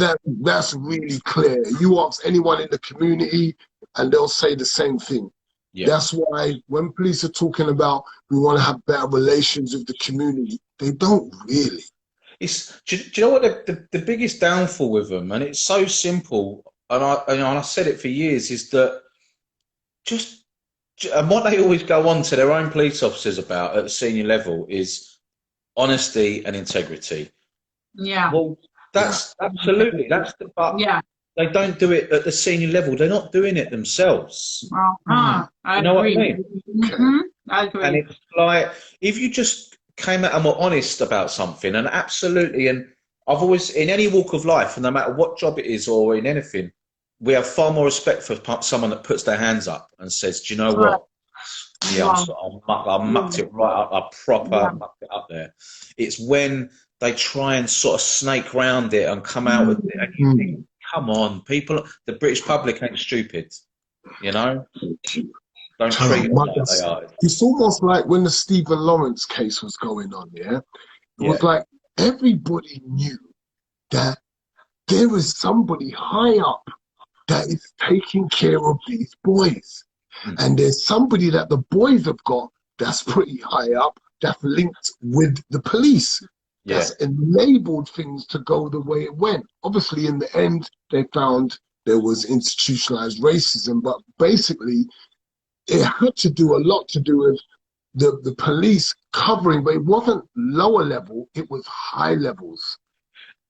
that's really clear. You ask anyone in the community, and they'll say the same thing. Yeah. That's why when police are talking about we want to have better relations with the community, they don't really. Do you know what the biggest downfall with them, and it's so simple. And I said it for years, is that and what they always go on to their own police officers about at the senior level is honesty and integrity. Yeah. Well, that's absolutely, but they don't do it at the senior level. They're not doing it themselves. I you know agree. What I mean? Mm-hmm. I agree. And it's like, if you just came out and were honest about something, and absolutely, and I've always, in any walk of life, and no matter what job it is or in anything, we have far more respect for someone that puts their hands up and says, do you know what? Yeah, I mucked it right up. I proper mucked it up there. It's when they try and sort of snake round it and come out with it. And you think, come on, people, the British public ain't stupid, you know? Don't trying to treat them mug like they us. are. It's almost like when the Stephen Lawrence case was going on, yeah? It was Yeah. like everybody knew that there is somebody high up that is taking care of these boys. Mm. And there's somebody that the boys have got that's pretty high up that's linked with the police. Yeah. That's enabled things to go the way it went. Obviously, in the end, they found there was institutionalized racism, but basically, it had to do a lot to do with the police covering, but it wasn't lower level, it was high levels.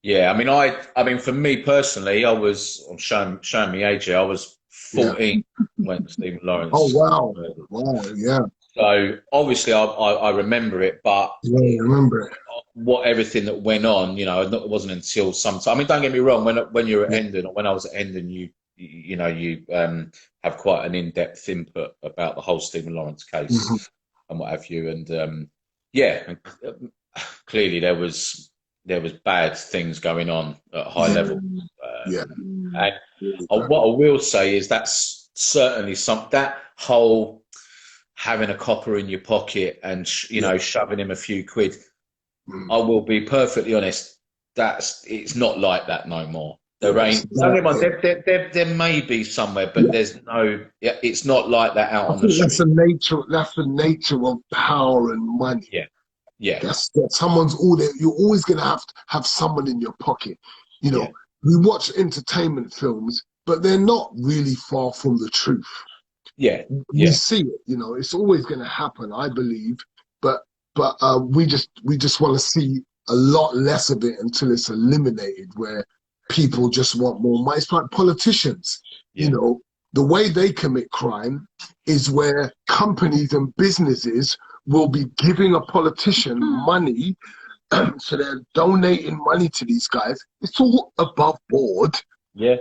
Yeah, I mean, for me personally, I'm showing me age here. I was Yeah. 14 when Stephen Lawrence. Oh, wow. murdered. Wow, yeah. So obviously, I remember it, but Yeah, I remember it. what everything that went on, you know, it wasn't until sometime. I mean, don't get me wrong. When you're at Yeah. Hendon, or when I was at Hendon, you know, you have quite an in-depth input about the whole Stephen Lawrence case Mhm. and what have you. And yeah, clearly there was bad things going on at high level. Yeah. And what I will say is that's certainly that whole having a copper in your pocket and you know, shoving him a few quid. Mm. I will be perfectly honest. It's not like that no more. There ain't. Yeah. Don't get me wrong, there may be somewhere, but there's no. Yeah, it's not like that out I on the think street. that's the nature of power and money. Yeah, yeah, That's that someone's all there. You're always gonna have someone in your pocket. You know, Yeah. we watch entertainment films, but they're not really far from the truth. yeah, We yeah, see it, you know, it's always gonna happen, I believe. But we just want to see a lot less of it until it's eliminated, where people just want more money. It's like politicians, you yeah, know, the way they commit crime is where companies and businesses will be giving a politician money. So they're donating money to these guys. It's all above board. yeah,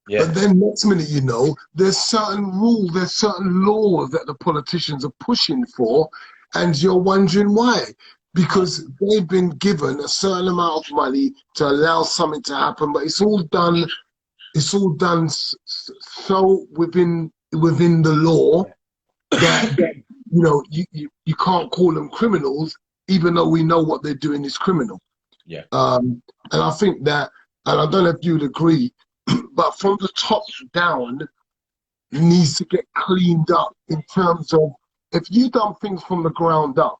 yeah, But then next minute, you know, there's certain rules, there's certain laws that the politicians are pushing for, and you're wondering why. Because they've been given a certain amount of money to allow something to happen, but it's all done so within the law that you know, you can't call them criminals, even though we know what they're doing is criminal. yeah, And I think that, and I don't know if you'd agree, but from the top down, it needs to get cleaned up in terms of if you done things from the ground up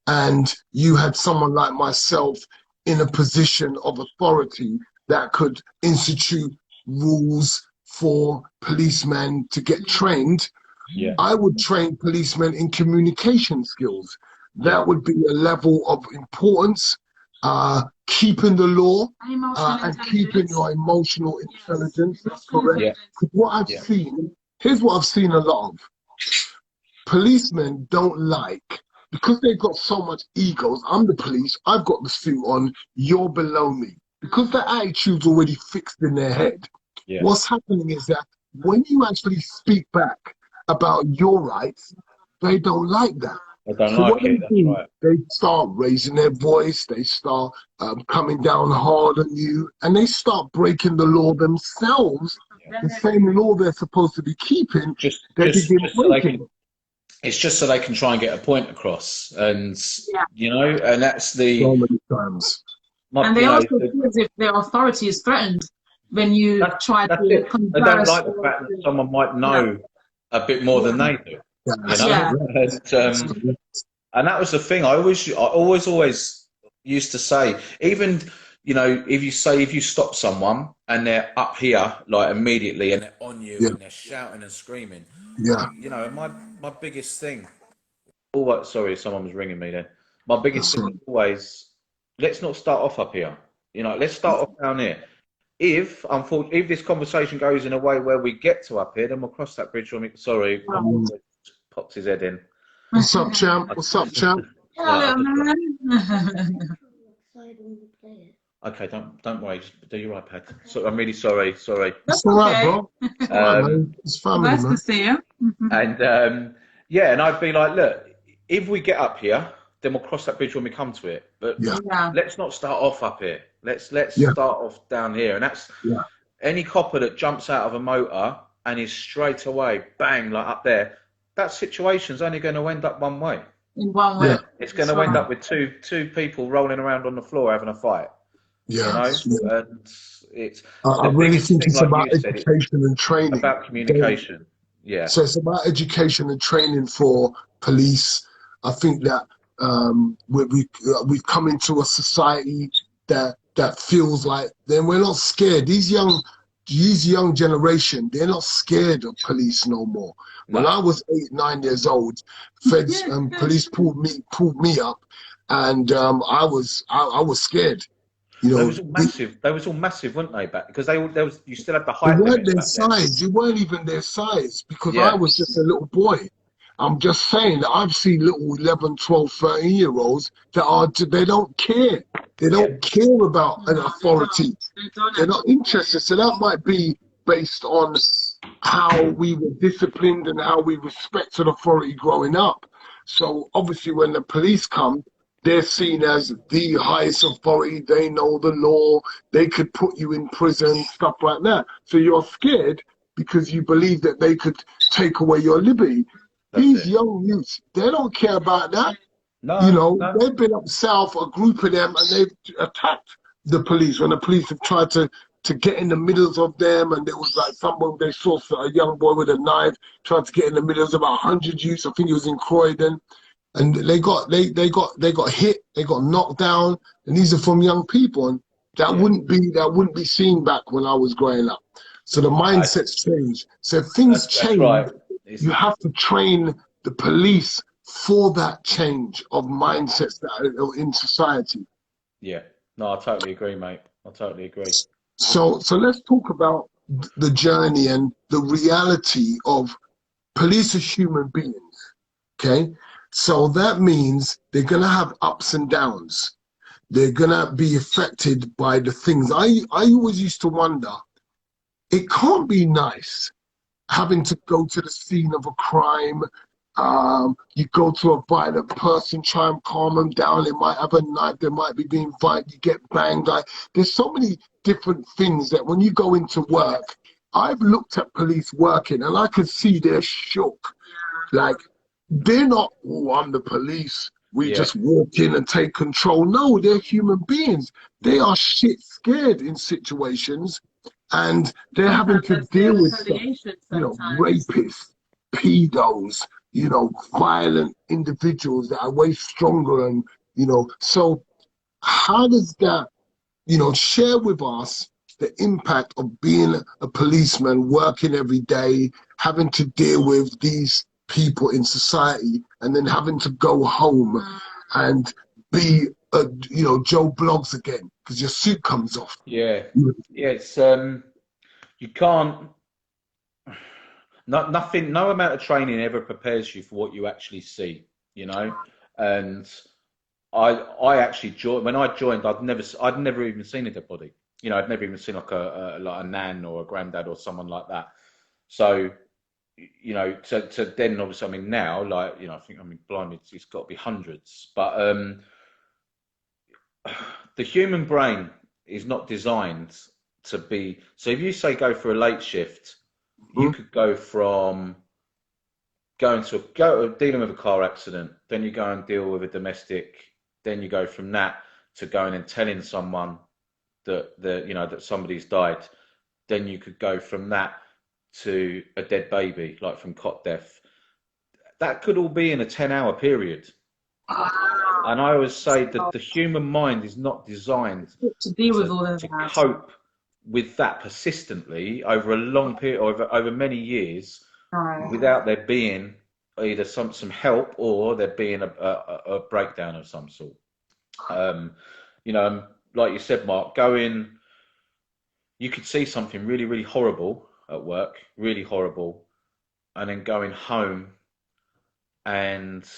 and you had someone like myself in a position of authority that could institute rules for policemen to get trained, yeah, I would train policemen in communication skills. That would be a level of importance, keeping the law and keeping your emotional intelligence. That's correct. yeah, Because what I've Yeah. seen, here's what I've seen a lot of. Policemen don't like, because they've got so much egos. I'm the police, I've got the suit on, you're below me. Because that attitude's already fixed in their head. yeah. What's happening is that when you actually speak back about your rights, they don't like that. I don't So what like they it. That's do, right. they start raising their voice, they start coming down hard on you, and they start breaking the law themselves. The same law they're supposed to be keeping, Just they begin so they breaking. can. It's just so they can try and get a point across, and Yeah. you know, and that's the. So many times. And they you know, also feel as if their authority is threatened when you try That's to it. They don't converse. like the fact that someone might know a bit more than they do. Yeah, You that's know, Yeah. correct. and that was the thing. I always used to say, even you know, if you stop someone and they're up here like immediately and they're on you Yeah. and they're shouting and screaming, Yeah. you know, my biggest thing. Oh, sorry, someone was ringing me then. My biggest That's thing is always, let's not start off up here. You know, let's start off down here. If this conversation goes in a way where we get to up here, then we'll cross that bridge when we. Sorry, popped his head in. What's up, champ? What's up, champ? Yeah, little man. Okay, don't worry. Just do your iPad. So, I'm really sorry. It's all right, bro. It's all right, man. It's family, Nice man. to see you. And yeah, and I'd be like, look, if we get up here, then we'll cross that bridge when we come to it. But Yeah. Yeah. let's not start off up here. Let's Yeah. start off down here. And that's Yeah. any copper that jumps out of a motor and is straight away bang like up there. that situation's only going to end up one way. In one way. Yeah. It's going That's to end right. up with two people rolling around on the floor having a fight. You Yeah. know, Yeah. and it's I the really biggest think thing, it's like about you said, it's education and training. about communication. Yeah, So it's about education and training for police. I think that we've come into a society that feels like then we're not scared. These young generation, they're not scared of police no more. When no. I was 8, 9 years old, feds and police pulled me up, and I was scared. You They know, was all massive. They was all massive, weren't they? Back because there was you still had the they height weren't limits their back then. size. They weren't even their size because I Yeah, was just a little boy. I'm just saying that I've seen little 11, 12, 13-year-olds that they don't care. They yeah, don't care about an No, they don't. authority. They don't They're at not all. interested. So that might be based on how we were disciplined and how we respected authority growing up. So obviously when the police come, they're seen as the highest authority. They know the law. They could put you in prison, stuff like that. So you're scared because you believe that they could take away your liberty. that's These it. young youths, they don't care about that. You No, know, no. they've been up south, a group of them, and they've attacked the police when the police have tried to get in the middles of them. And there was like someone they saw a young boy with a knife tried to get in the middle of about 100 youths. I think it was in Croydon, and they got hit, they got knocked down, and these are from young people, and Yeah, that wouldn't be seen back when I was growing up. So the mindsets change. So if things that's change, right. It's you have to train the police for that change of mindsets that are in society. yeah. No, I totally agree, mate. I totally agree. So let's talk about the journey and the reality of police as human beings. Okay, so that means they're gonna have ups and downs. They're gonna be affected by the things. I always used to wonder. It can't be nice having to go to the scene of a crime. You go to a violent person, try and calm them down. They might have a knife, they might be being violent, you get banged. There's so many different things that when you go into work, I've looked at police working and I can see they're shook. Like, they're not, oh, I'm the police. We Yeah, just walk in and take control. No, they're human beings. They are shit scared in situations and they're having Sometimes to they fear deal with stuff, retaliation sometimes. rapists, pedos, violent individuals that are way stronger so how does that, share with us the impact of being a policeman, working every day, having to deal with these people in society, and then having to go home and be, Joe Blogs again because your suit comes off. yeah, yeah. It's you can't. Nothing. No amount of training ever prepares you for what you actually see. You know, and I actually joined when I joined. I'd never even seen a dead body. You know, I'd never even seen like a nan or a granddad or someone like that. So, you know, to then obviously, I mean, now, like, you know, blimey, it's got to be hundreds. But the human brain is not designed to be. So if you say go for a late shift, you Mhm. could go from dealing with a car accident, then you go and deal with a domestic, then you go from that to going and telling someone that somebody's died. Then you could go from that to a dead baby, like from cot death. That could all be in a 10-hour period. And I always say that the human mind is not designed To deal with to, all of to that. cope with that persistently over a long period, over many years, No. without there being either some help or there being a breakdown of some sort. You know, like you said, Mark, you could see something really, really horrible at work, really horrible, and then going home and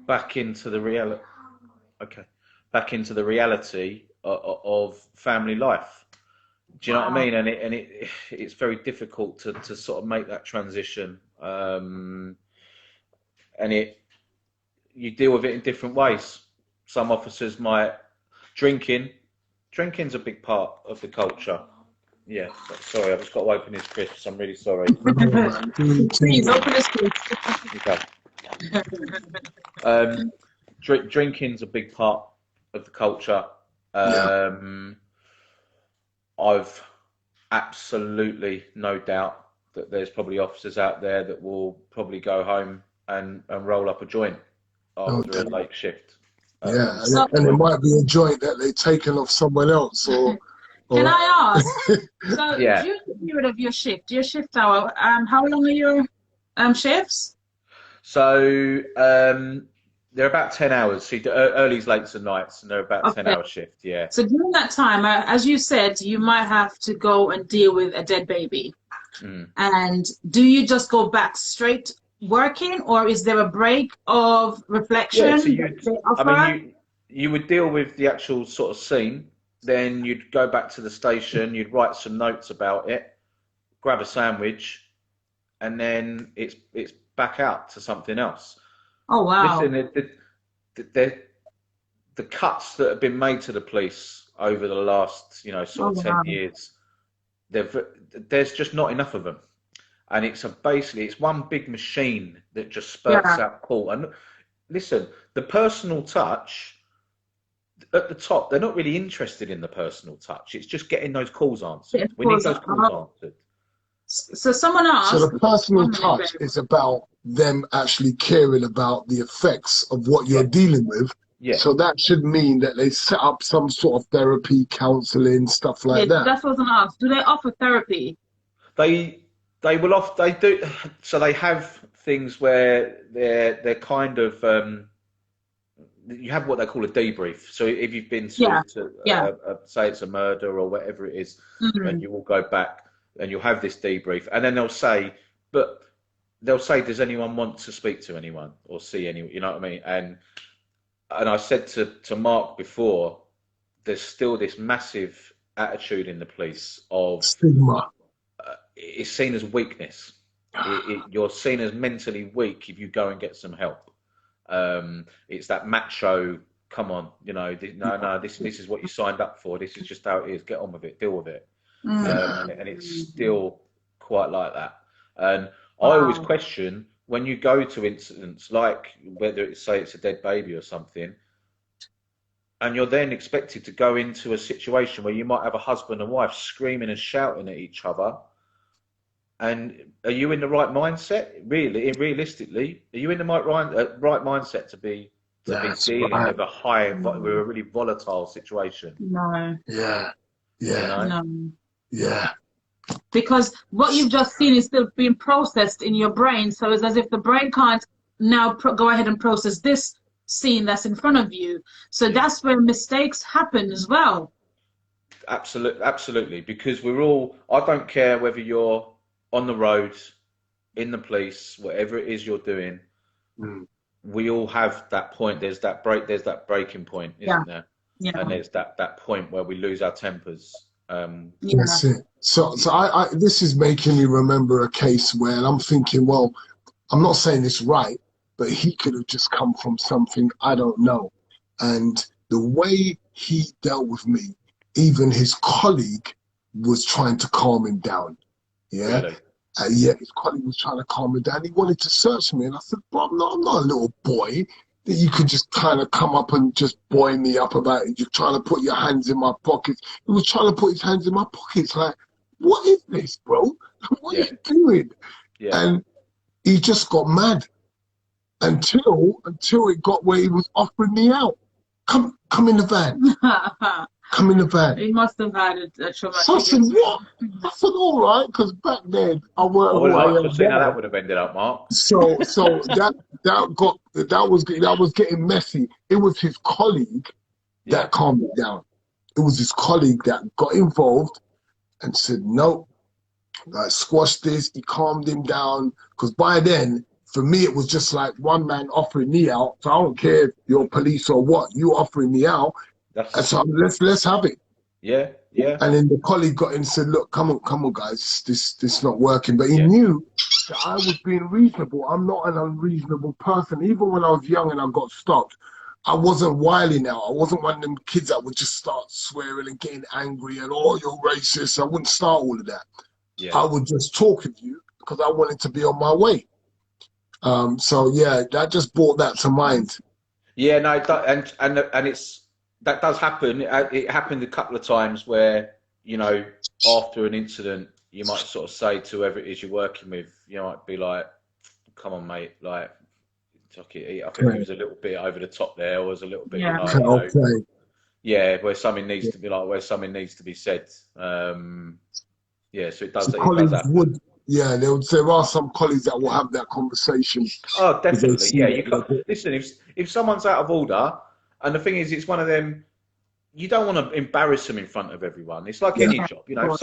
back into the reality. Okay, back into the reality of family life. Do you know what I Wow. mean? It's very difficult to sort of make that transition. And you deal with it in different ways. Some officers might drinking. Drinking's a big part of the culture. Yeah, sorry, I've just got to open his crisps. I'm really sorry. No, man. Please open this case. Okay. Drinking's a big part of the culture. Yeah. I've absolutely no doubt that there's probably officers out there that will probably go home and roll up a joint after a Okay. late shift. Yeah, So and it might be a joint that they've taken off someone else, or can I ask? So Yeah. during the period of your shift hour, how long are your shifts? So they're about 10 hours. See, early's, lates, and nights, and they're about 10-hour shift. Yeah. So during that time, as you said, you might have to go and deal with a dead baby. Mm. And do you just go back straight working, or is there a break of reflection? Yeah. So you would deal with the actual sort of scene. Then you'd go back to the station. You'd write some notes about it, grab a sandwich, and then it's back out to something else. Oh wow! Listen, the cuts that have been made to the police over the last, sort of 10 years, there's just not enough of them, and basically it's one big machine that just spurts out call. And listen, the personal touch at the top, they're not really interested in the personal touch. It's just getting those calls answered. We need those calls answered. So someone asked. So the personal touch is about them actually caring about the effects of what you're dealing with. Yeah. So that should mean that they set up some sort of therapy, counselling, stuff like that. That's what I was asked. Do they offer therapy? They do. So they have things where they're kind of you have what they call a debrief. So if you've been to say it's a murder or whatever it is, and you will go back and you'll have this debrief, and then they'll say, does anyone want to speak to anyone or see anyone? You know what I mean? And I said to Mark before, there's still this massive attitude in the police of stigma. It's seen as weakness. You're seen as mentally weak if you go and get some help. It's that macho, come on, this is what you signed up for. This is just how it is. Get on with it. Deal with it. And it's still quite like that. And I always question when you go to incidents like whether it's a dead baby or something, and you're then expected to go into a situation where you might have a husband and wife screaming and shouting at each other. And are you in the right mindset? Realistically, are you in the right mindset to be dealing with with a really volatile situation? No. Yeah. No. Yeah. Because what you've just seen is still being processed in your brain. So it's as if the brain can't now go ahead and process this scene that's in front of you. So that's where mistakes happen as well. Absolutely. Because I don't care whether you're on the road, in the police, whatever it is you're doing, we all have that point. There's that breaking point, isn't there? Yeah. And there's that point where we lose our tempers. That's it. So I this is making me remember a case where I'm thinking, well, I'm not saying it's right, but he could have just come from something I don't know. And the way he dealt with me, even his colleague was trying to calm him down. Yeah. Really? His colleague was trying to calm him down. He wanted to search me. And I said, bro, I'm not a little boy that you could just kind of come up and just buoy me up about it. You're trying to put your hands in my pockets. He was trying to put his hands in my pockets. Like, what is this, bro? What are you doing? Yeah. And he just got mad until it got where he was offering me out. Come in the van. Come in the van. He must have had a traumatic. So I said, what? I said, all right, because back then I weren't. I would like to see how that would have ended up, Mark. So that was getting messy. It was his colleague that calmed me down. It was his colleague that got involved and said, no, squash this. He calmed him down. Because by then, for me, it was just like one man offering me out. So I don't care if you're police or what, you offering me out. And so let's have it. Yeah. And then the colleague got in and said, look, come on, guys, this not working. But he knew that I was being reasonable. I'm not an unreasonable person. Even when I was young and I got stopped, I wasn't wilding out. I wasn't one of them kids that would just start swearing and getting angry and, oh, you're racist. I wouldn't start all of that. Yeah. I would just talk with you because I wanted to be on my way. So yeah, that just brought that to mind. Yeah, no, and it's that does happen. It happened a couple of times where, you know, after an incident, you might sort of say to whoever it is you're working with, you might be like, "Come on, mate, like, tuck it." I think it was a little bit over the top there. Or was a little bit, Yeah. like, you know, Okay. yeah, where something needs to be like, where something needs to be said. Yeah, so it does. So It does colleagues happen. would, yeah, there are some colleagues that will have that conversation. Oh, Because they definitely. see Yeah, that you they're got listen. If someone's out of order, and the thing is, it's one of them. You don't want to embarrass them in front of everyone. It's like any job, you know.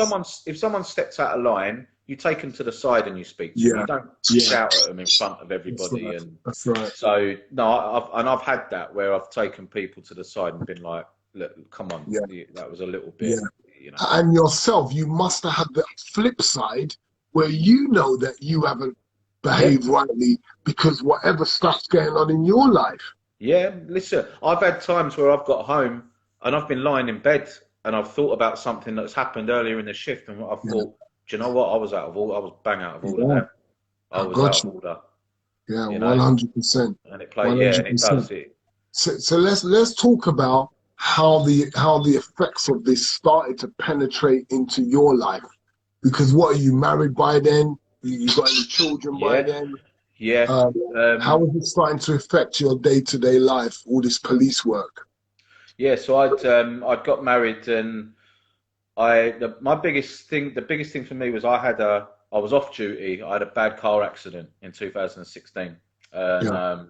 If someone steps out of line, you take them to the side and you speak to them. You don't shout at them in front of everybody. right. And That's right. so no, I've had that where I've taken people to the side and been like, "Look, come on, that was a little bit, you know." And yourself, you must have had the flip side where you know that you haven't behaved rightly because whatever stuff's going on in your life. Yeah, listen, I've had times where I've got home and I've been lying in bed and I've thought about something that's happened earlier in the shift and I've thought, do you know what? I was out of order. I was bang out of order there. I was out of order. Yeah, you know? 100%. And it plays, yeah, and it does it. So let's talk about how the effects of this started to penetrate into your life. Because what, are you married by then? You got any children by then? Yeah. How was it starting to affect your day-to-day life, all this police work? Yeah, so I'd got married and the biggest thing for me was I was off duty. I had a bad car accident in 2016. And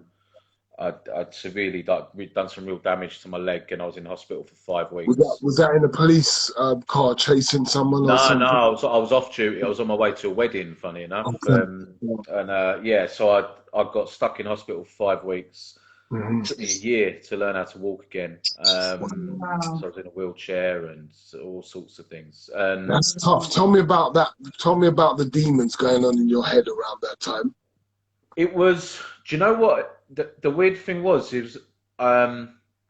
I'd severely done some real damage to my leg, and I was in hospital for 5 weeks. Was that in a police car chasing someone? No, or something? no, I was off duty. I was on my way to a wedding, funny enough. Okay. So I got stuck in hospital for 5 weeks. Mm-hmm. It took me a year to learn how to walk again. So I was in a wheelchair and all sorts of things. That's tough. Tell me about that. Tell me about the demons going on in your head around that time. It was. Do you know what the weird thing was? It was. I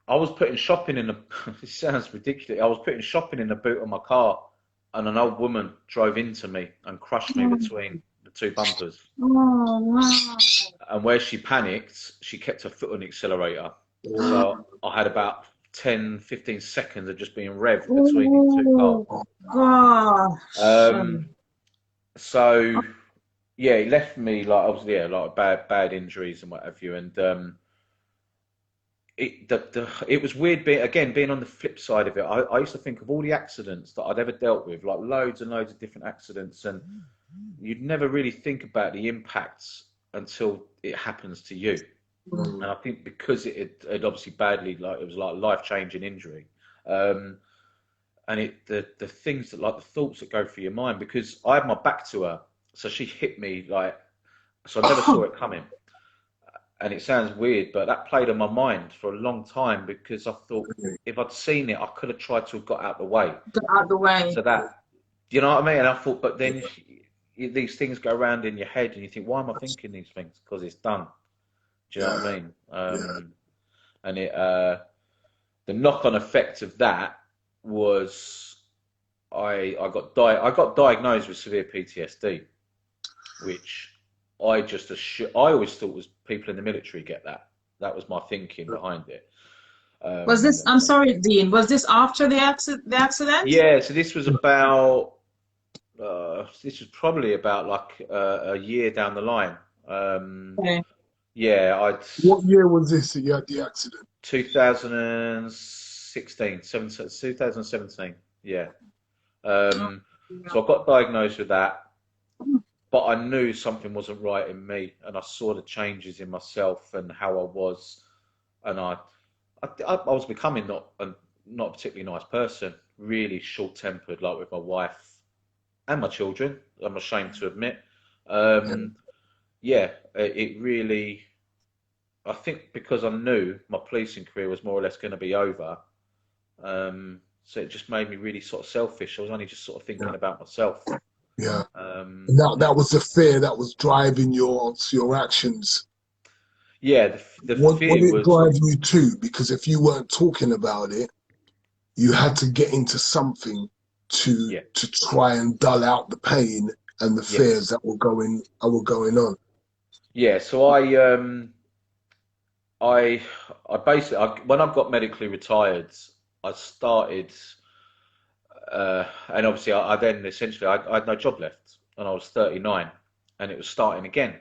was putting shopping in the. It sounds ridiculous. I was putting shopping in the boot of my car, and an old woman drove into me and crushed me between the two bumpers. Oh, wow. And where she panicked, she kept her foot on the accelerator. So I had about 10, 15 seconds of just being revved between the two cars. So yeah, it left me like obviously like bad injuries and what have you. And it was weird being on the flip side of it. I used to think of all the accidents that I'd ever dealt with, like loads and loads of different accidents, and you'd never really think about the impacts until it happens to you. And I think because it had obviously badly, like it was like a life-changing injury, and the things that, like the thoughts that go through your mind, because I had my back to her, so she hit me like, so I never saw it coming. And it sounds weird, but that played on my mind for a long time, because I thought if I'd seen it, I could have tried to have got out the way. Got out the way. So that, you know what I mean? And I thought, but then these things go around in your head and you think, why am I thinking these things? Because it's done. Do you know what I mean? And the knock-on effect of that was I got diagnosed with severe PTSD, which I always thought was people in the military get that. That was my thinking behind it. Was this? I'm sorry, Dean. Was this after the accident? Yeah. So this was about. This was probably about like a year down the line. Okay. Yeah, What year was this that you had the accident? 2017. Yeah. So I got diagnosed with that, but I knew something wasn't right in me, and I saw the changes in myself and how I was, and I was becoming not a particularly nice person, really short-tempered, like with my wife and my children, I'm ashamed to admit. It really, I think because I knew my policing career was more or less going to be over, so it just made me really sort of selfish. I was only just sort of thinking about myself. Yeah. That was the fear that was driving your actions. Yeah, the What fear it was, drive you to? Because if you weren't talking about it, you had to get into something yeah, to try and dull out the pain and the fears yes, that were going on. yeah. So I, I basically, when I got medically retired, I started, and obviously, I then essentially, I had no job left, and I was 39, and it was starting again.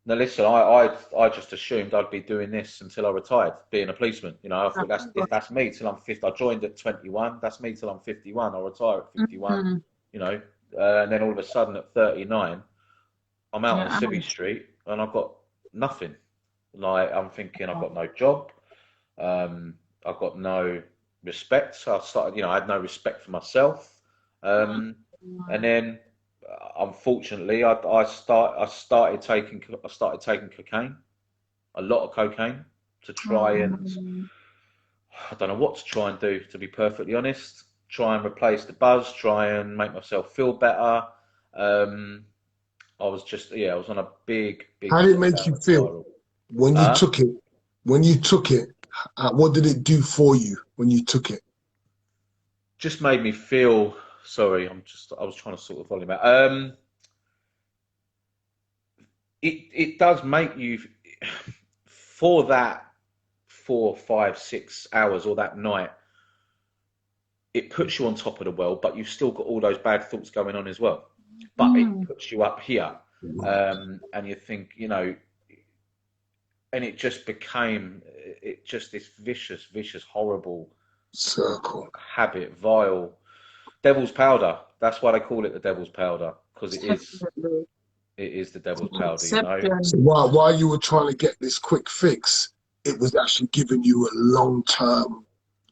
Now, listen, I just assumed I'd be doing this until I retired, being a policeman. You know, I thought that's me till I'm 50. I joined at 21. That's me till I'm 51. I'll retire at 51. Mm. You know, and then all of a sudden at 39, I'm out on Yeah. Civvy Street and I've got nothing. Like I'm thinking, I've got no job. I've got no respect. So I started, you know, I had no respect for myself. And then, unfortunately, I started taking cocaine, a lot of cocaine, to try and Mm. I don't know what to try and do. To be perfectly honest, try and replace the buzz, try and make myself feel better. Um, I was just, yeah, I was on a big, How big did it sort of make you downward feel spiral. when you Huh? took it? When you took it, what did it do for you when you took it? Just made me feel. Sorry, I was trying to sort the volume out. It does make you for that 4, 5, 6 hours or that night. It puts you on top of the world, but you've still got all those bad thoughts going on as well. But it Mm. puts you up here, and you think, you know, and it just became it just this vicious, vicious, horrible Circle. habit, vile devil's powder. That's why they call it the devil's powder, because Definitely. it is the devil's powder, you know. Exception. So while you were trying to get this quick fix, it was actually giving you a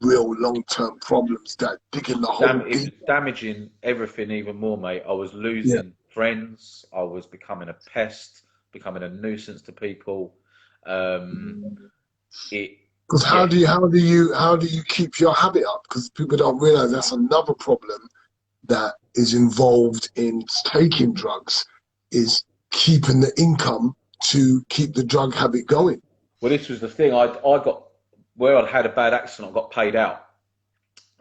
real long term problems that digging the hole It was deep. damaging everything even more, mate. I was Yeah. losing friends. I was becoming a pest, becoming a nuisance to people. Um, it, Because yeah, how do you keep your habit up? Because people don't realize that's another problem that is involved in taking drugs is keeping the income to keep the drug habit going. well, this was the thing. I got where I'd had a bad accident. I got paid out.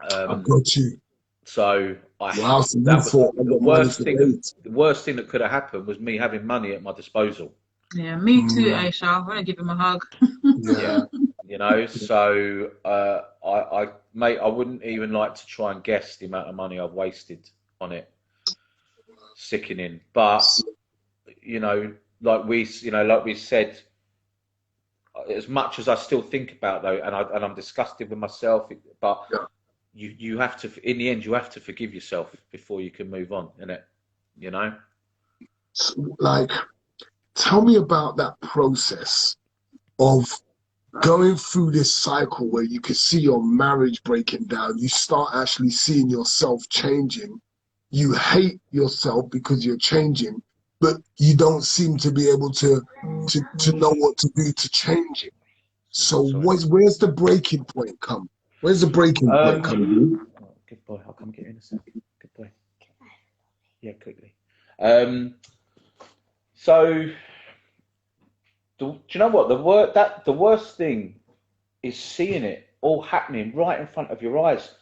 I've Um, got you. so I Wow, so you that was thought I the got money worst for thing. days. The worst thing that could have happened was me having money at my disposal. Yeah, me too, Mm, Aisha. I want to give him a hug. Yeah, yeah. you know. So mate, I wouldn't even like to try and guess the amount of money I've wasted on it. Sickening, but you know, like we said, as much as I still think about though, and I'm disgusted with myself, but Yeah. you have to, in the end, you have to forgive yourself before you can move on, innit? You know? So, like, tell me about that process of going through this cycle where you can see your marriage breaking down. You start actually seeing yourself changing. You hate yourself because you're changing, but you don't seem to be able to know what to do to change it. So Sorry. where's the breaking point come? Where's the breaking point come, dude? Oh, good boy. I'll come get you in a sec. Good boy. Yeah, quickly. Um, so do you know what the worst thing is seeing it all happening right in front of your eyes,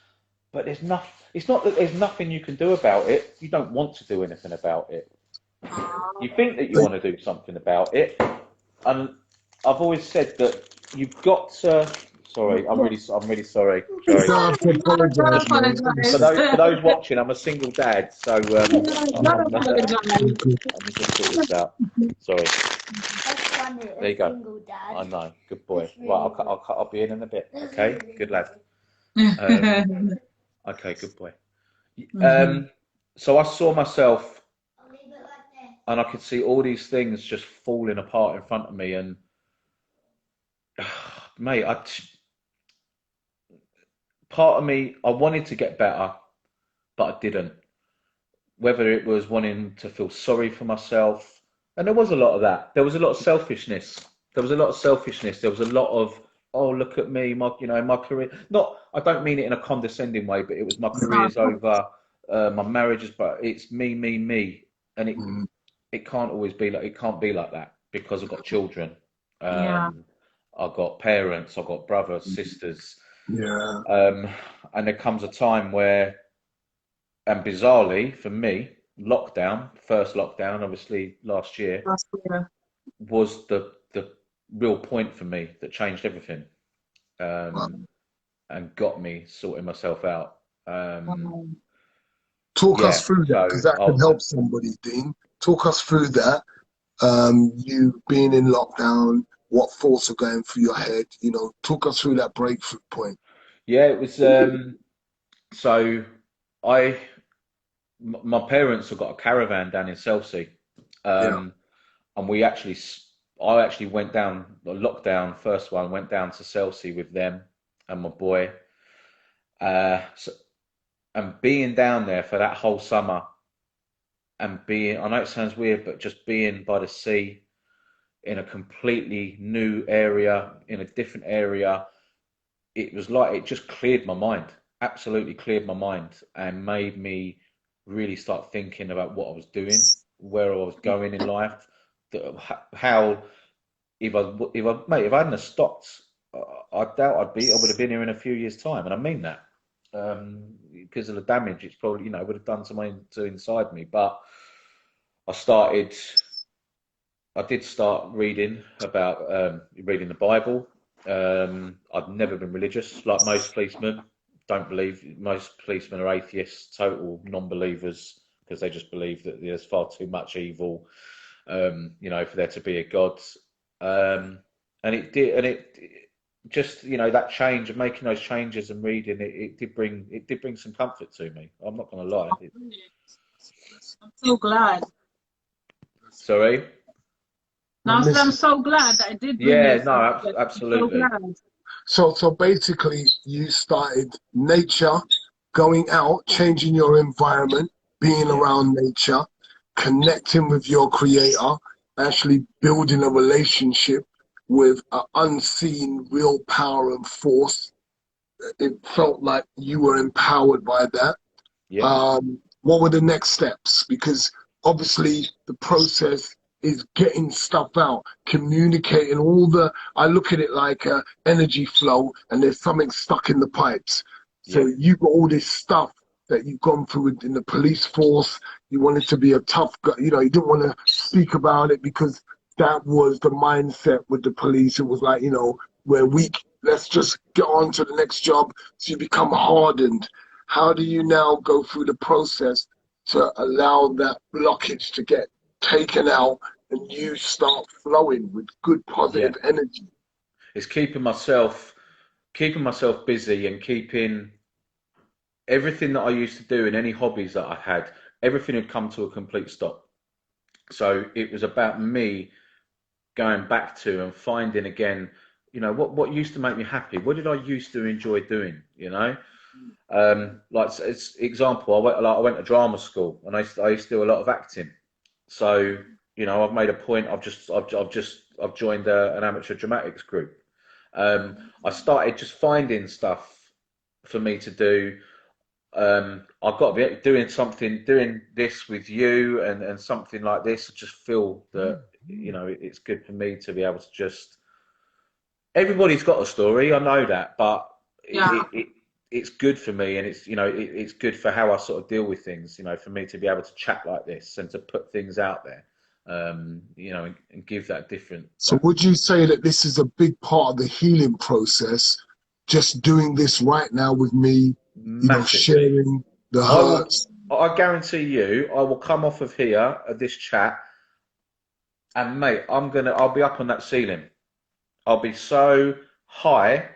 but there's nothing. It's not that there's nothing you can do about it. You don't want to do anything about it. You think that you Like, want to do something about it, and I've always said that you've got to. Sorry, I'm really sorry, you Joey. don't have to Don't apologize, man. apologize. Listen, For those watching, I'm a single dad, so Don't apologize. let me just sort this out. Sorry, That's funny. there you A go. single dad. I know, good boy. That's Right, really I'll be in a bit. That's Okay, really good lad. Mhm. Okay, good boy. So I saw myself, I'll leave it like this. and I could see all these things just falling apart in front of me, and mate, part of me, I wanted to get better, but I didn't. Whether it was wanting to feel sorry for myself, and there was a lot of that. There was a lot of selfishness. There was a lot of selfishness. There was a lot of, oh, look at me, my career. Not, I don't mean it in a condescending way, but it was my career's over, my marriage is, but it's me, me, me, and mm, it can't always be like, it can't be like that because I've got children. Yeah. I've got parents, I've got brothers, sisters. Yeah. And there comes a time where, and bizarrely for me, first lockdown, obviously last year, Last year. was the real point for me that changed everything, Wow. and got me sorting myself out. Talk us Yeah, through that, so because that can help somebody, Dean. Talk us through that. You being in lockdown, what thoughts are going through your head? You know, talk us through that breakthrough point. yeah, it was. So I, my parents have got a caravan down in Chelsea, Yeah. and I actually went down the lockdown first one, went down to Chelsea with them and my boy, so, and being down there for that whole summer, and being, I know it sounds weird, but just being by the sea in a completely new area, in a different area, it was like it just cleared my mind, absolutely cleared my mind, and made me really start thinking about what I was doing, where I was going in life, how if I hadn't have stopped, I doubt I would have been here in a few years' time, and I mean that, because of the damage it's probably would have done to inside me. But I started. I did start reading the Bible. I've never been religious, like most policemen. Don't believe Most policemen are atheists, total non-believers, because they just believe that there's far too much evil, for there to be a God. And it just that change of making those changes and reading it did bring some comfort to me. I'm not going to lie. I'm so glad. Sorry. Now, so I'm so glad that it did bring Yeah, you no, comfort. absolutely. I'm so glad. So basically, you started nature, going out, changing your environment, being Yeah. around nature, connecting with your creator, actually building a relationship with an unseen real power and force. It felt like you were empowered by that. Yeah. What were the next steps? Because obviously the process is getting stuff out, communicating I look at it like a energy flow, and there's something stuck in the pipes. So Yeah. you got all this stuff that you've gone through in the police force. You wanted to be a tough guy, you didn't want to speak about it because that was the mindset with the police. It was like, we're weak. Let's just get on to the next job. So you become hardened. How do you now go through the process to allow that blockage to get taken out and you start flowing with good Yeah. positive energy? It's keeping myself busy, and keeping everything that I used to do and any hobbies that I had, everything had come to a complete stop. So it was about me going back to and finding again, what used to make me happy. What did I used to enjoy doing? Like it's example, I went to drama school, and I used to do a lot of acting. So I've made a point. I've joined an amateur dramatics group. I started just finding stuff for me to do. I've got to be doing this with you, and something like this. I just feel that it's good for me to be able to just. Everybody's got a story, I know that, but Yeah. it's good for me, and it's good for how I sort of deal with things. For me to be able to chat like this and to put things out there, and give that different. So would you say that this is a big part of the healing process, just doing this right now with me, Massively. sharing the I will. hurts? I guarantee you, I will come off of here at this chat, and mate, I'll be up on that ceiling. I'll be so high.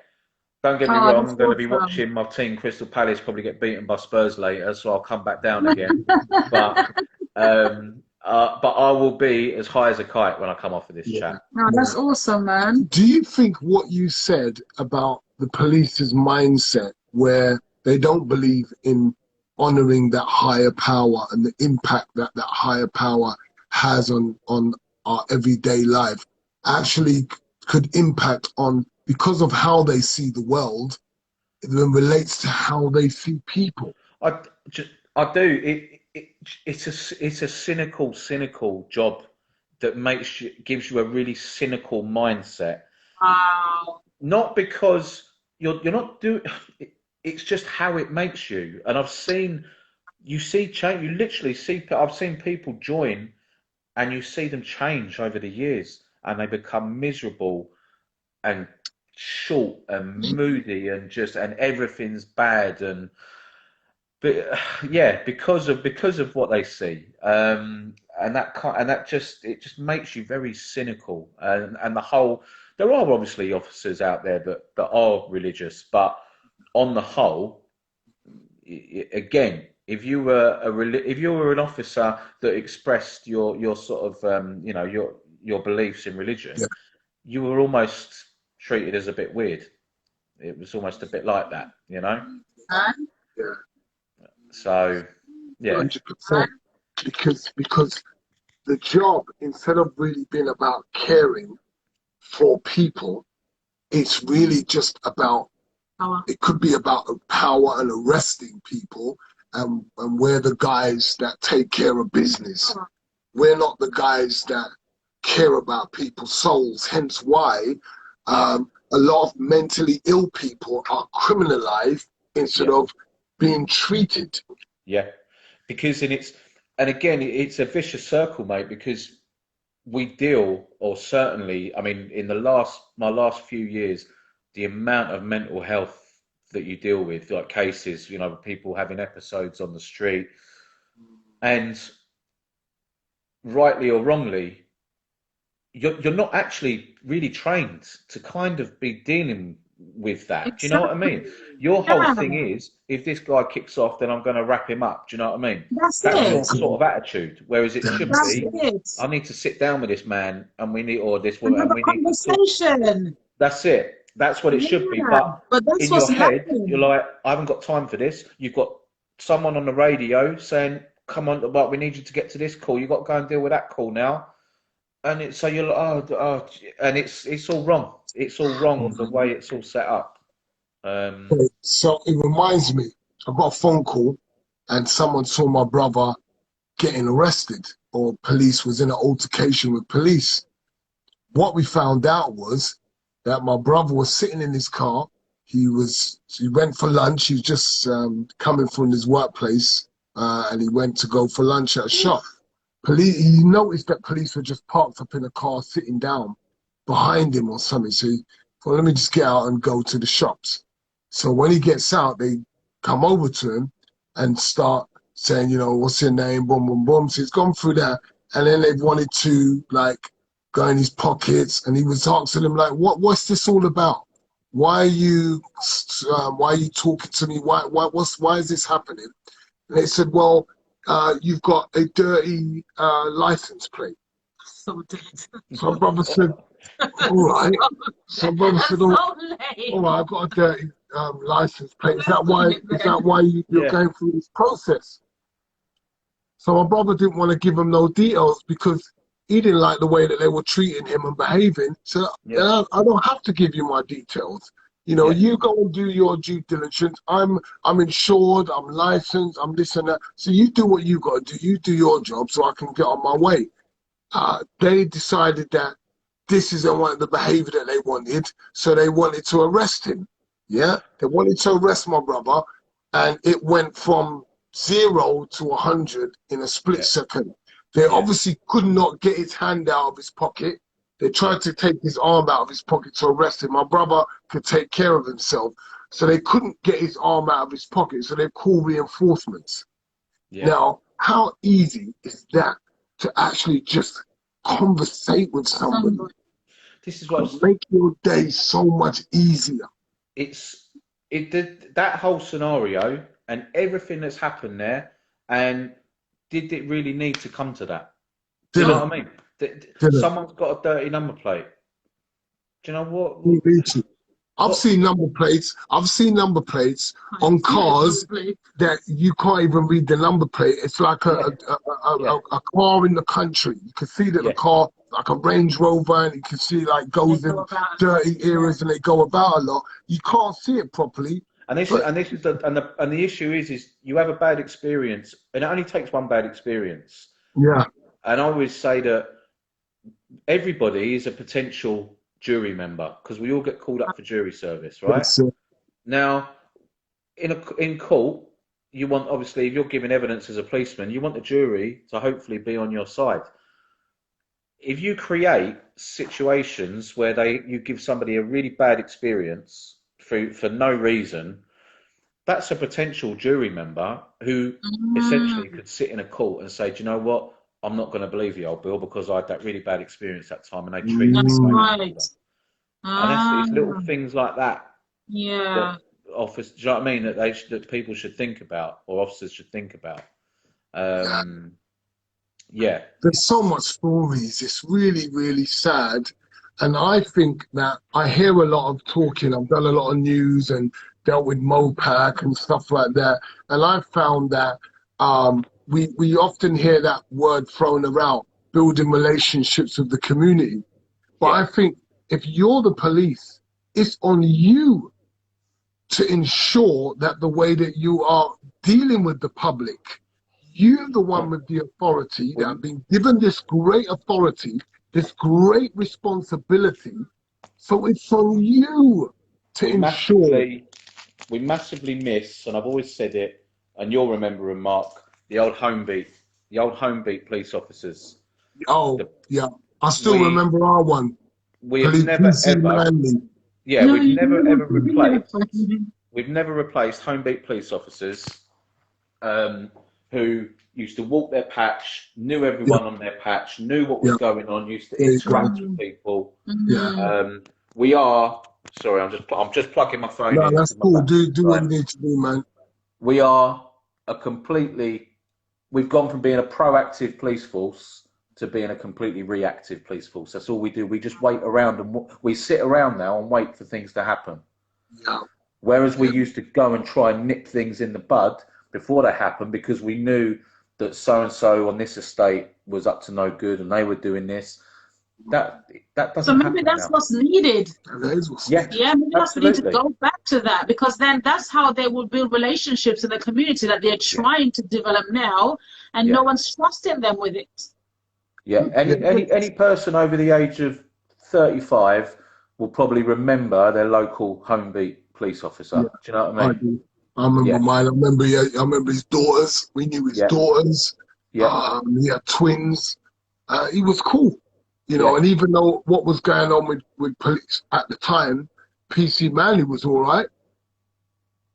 Don't get me Oh, wrong. that's I'm going to be awesome. watching my team, Crystal Palace, probably get beaten by Spurs later, so I'll come back down again. But but I will be as high as a kite when I come off of this Yeah. chat. No, that's awesome, man. Do you think what you said about the police's mindset, where they don't believe in honoring that higher power and the impact that that higher power has on our everyday life, actually could impact on, because of how they see the world, it then relates to how they see people? I just, I do. It's a cynical job that gives you a really cynical mindset. Wow. Not because you're not doing. It's just how it makes you. And you see change. You literally see. I've seen people join, and you see them change over the years, and they become miserable and short and moody and everything's bad but yeah, because of what they see, and that just makes you very cynical, and there are obviously officers out there that are religious, but on the whole, again, if you were an officer that expressed your sort of your beliefs in religion, you were almost treated as a bit weird. It was almost a bit like that, you know. Huh? Yeah. So, yeah, 100%. Because the job, instead of really being about caring for people, it's really just about, it could be about power and arresting people, and we're the guys that take care of business. We're not the guys that care about people's souls, hence why a lot of mentally ill people are criminalized instead of being treated. yeah, because and again, it's a vicious circle, mate, because we deal, or certainly, I mean, in my last few years, the amount of mental health that you deal with, like cases, people having episodes on the street, and rightly or wrongly, you're not actually really trained to kind of be dealing with that. Exactly. Do you know what I mean? Your whole thing is, if this guy kicks off, then I'm going to wrap him up. Do you know what I mean? That's your it. sort of attitude. Whereas it should That's be, it. I need to sit down with this man, and we need, or this And woman, have and a we need to talk. conversation. That's it. That's what it should be. Yeah, but that's In your what's head, you're lacking. like, I haven't got time for this. You've got someone on the radio saying, "Come on, but we need you to get to this call. You've got to go and deal with that call now." And so you're like, and it's all wrong. It's all wrong the way it's all set up. So it reminds me, I got a phone call and someone saw my brother getting arrested, or police was in an altercation with police. What we found out was that my brother was sitting in his car. He went for lunch. He was just coming from his workplace, and he went to go for lunch at a shop. He noticed that police were just parked up in a car sitting down behind him or something. So he thought, let me just get out and go to the shops. So when he gets out, they come over to him and start saying, what's your name? Boom, boom, boom. So he's gone through that. And then they wanted to go in his pockets. And he was asking them what's this all about? Why are you talking to me? Why is this happening? And they said, well, you've got a dirty license plate. So dead. So my brother said, all right. So my brother said, all right, I've got a dirty license plate. Is that why you're going through this process? So my brother didn't want to give him no details because he didn't like the way that they were treating him and behaving. So I don't have to give you my details. You go and do your due diligence. I'm insured, I'm licensed, I'm this and that. So you do what you got to do. You do your job so I can get on my way. They decided that this isn't the behavior that they wanted, so they wanted to arrest him. Yeah, they wanted to arrest my brother, and it went from 0 to 100 in a split second. They obviously could not get his hand out of his pocket. They tried to take his arm out of his pocket to arrest him. My brother could take care of himself, so they couldn't get his arm out of his pocket, so they called reinforcements. Now, how easy is that to actually just conversate with somebody? This is what make your day so much easier. That whole scenario and everything that's happened there, and did it really need to come to that? Do you know what I mean? Someone's got a dirty number plate. Do you know what? I've seen number plates. I've seen number plates on cars that you can't even read the number plate. It's like a car in the country. You can see that the car, like a Range Rover, and you can see goes in dirty areas and they go about a lot. You can't see it properly. And the issue is you have a bad experience, and it only takes one bad experience. Yeah. And I always say that everybody is a potential jury member because we all get called up for jury service, right? Yes, sir. Now, in court, you want, obviously, if you're giving evidence as a policeman, you want the jury to hopefully be on your side. If you create situations where you give somebody a really bad experience for no reason, that's a potential jury member who essentially could sit in a court and say, do you know what? I'm not going to believe you, old Bill, because I had that really bad experience that time and they treated me That's like right. that. And it's little things like that. Yeah. That office, do you know what I mean? That people should think about, or officers should think about. Yeah. There's so much stories. It's really, really sad. And I think that I hear a lot of talking. I've done a lot of news and dealt with MOPAC and stuff like that. And I found that we often hear that word thrown around, building relationships with the community. But I think if you're the police, it's on you to ensure that the way that you are dealing with the public, you're the one with the authority that have been given this great authority, this great responsibility. So it's on you to ensure. We massively miss, and I've always said it, and you'll remember, and Mark, the old home beat police officers. Oh, yeah. I still remember our one. We've never replaced home beat police officers who used to walk their patch, knew everyone on their patch, knew what was going on, used to interact with people. We are, sorry, I'm just plugging my phone in. No, that's cool. Do what you need to do, man. We are we've gone from being a proactive police force to being a completely reactive police force. That's all we do. We just wait around and we sit around now and wait for things to happen. Yeah. Whereas we used to go and try and nip things in the bud before they happened because we knew that so-and-so on this estate was up to no good and they were doing this. That doesn't So maybe happen that's now. what's needed. Yeah, maybe that's need to go back to that, because then that's how they will build relationships in the community that they're trying to develop now, and no one's trusting them with it. Yeah, any person over the age of 35 will probably remember their local home beat police officer. Do you know what I mean? I do. I remember mine. I remember his daughters. We knew his daughters. Yeah. He had twins. He was cool, you know. And even though what was going on with police at the time, PC Manley was all right.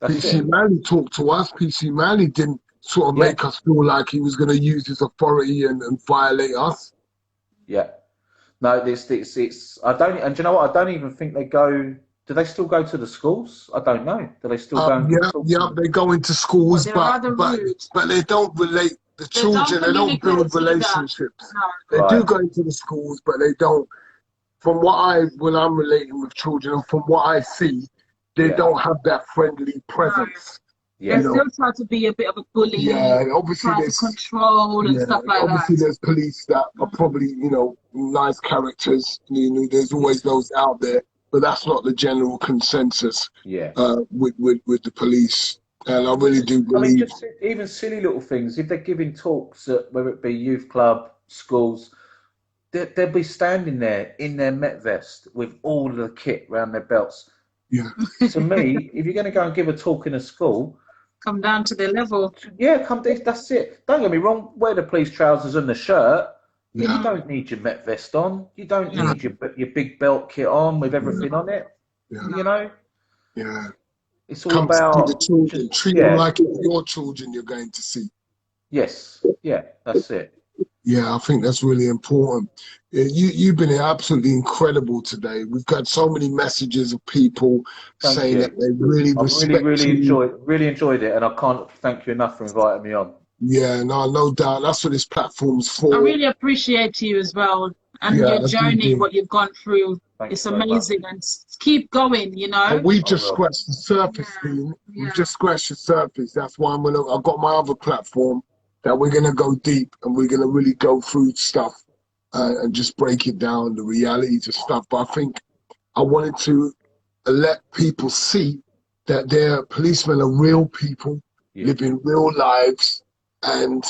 PC Manley talked to us. PC Manley didn't sort of make us feel like he was going to use his authority and violate us. Yeah. No, it's. I don't. And do you know what? I don't even think they go. Do they still go to the schools? I don't know. Do they still go? They go into schools, but they don't relate the children. They don't build relationships. No. They do go into the schools, but they don't. When I'm relating with children, and from what I see, they don't have that friendly presence. Yeah. They still try to be a bit of a bully. Yeah, obviously try to control and stuff like that. Obviously, there's police that are probably, nice characters. There's always those out there. But that's not the general consensus with the police. And I really do believe... I mean, just even silly little things. If they're giving talks at, whether it be youth club, schools, they'll be standing there in their Met vest with all the kit around their belts. Yeah. To me, if you're going to go and give a talk in a school... Come down to their level. Yeah, that's it. Don't get me wrong, wear the police trousers and the shirt. Yeah. You don't need your Met vest on. You don't need your big belt kit on with everything on it. Yeah. You know? Yeah. It's all about... the children. Treat them like it's your children you're going to see. Yes. Yeah, that's it. Yeah, I think that's really important. You've been absolutely incredible today. We've got so many messages of people saying that they really respect you. Really enjoyed it, and I can't thank you enough for inviting me on. Yeah, no doubt. That's what this platform's for. I really appreciate you as well, and your journey, what you've gone through. It's amazing, and keep going, And we've just scratched the surface, Dean. We've just scratched the surface. That's why I've got my other platform that we're going to go deep, and we're going to really go through stuff and just break it down, the realities of stuff. But I think I wanted to let people see that their policemen are real people, living real lives, and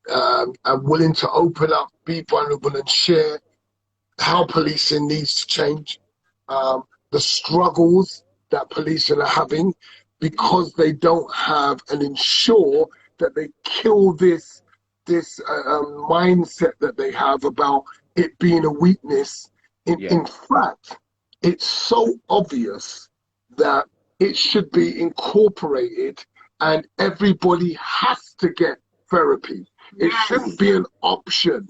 are willing to open up, be vulnerable, and share how policing needs to change, the struggles that policing are having because they don't have and ensure that they kill this mindset that they have about it being a weakness. In fact, it's so obvious that it should be incorporated and everybody has to get therapy. It shouldn't be an option.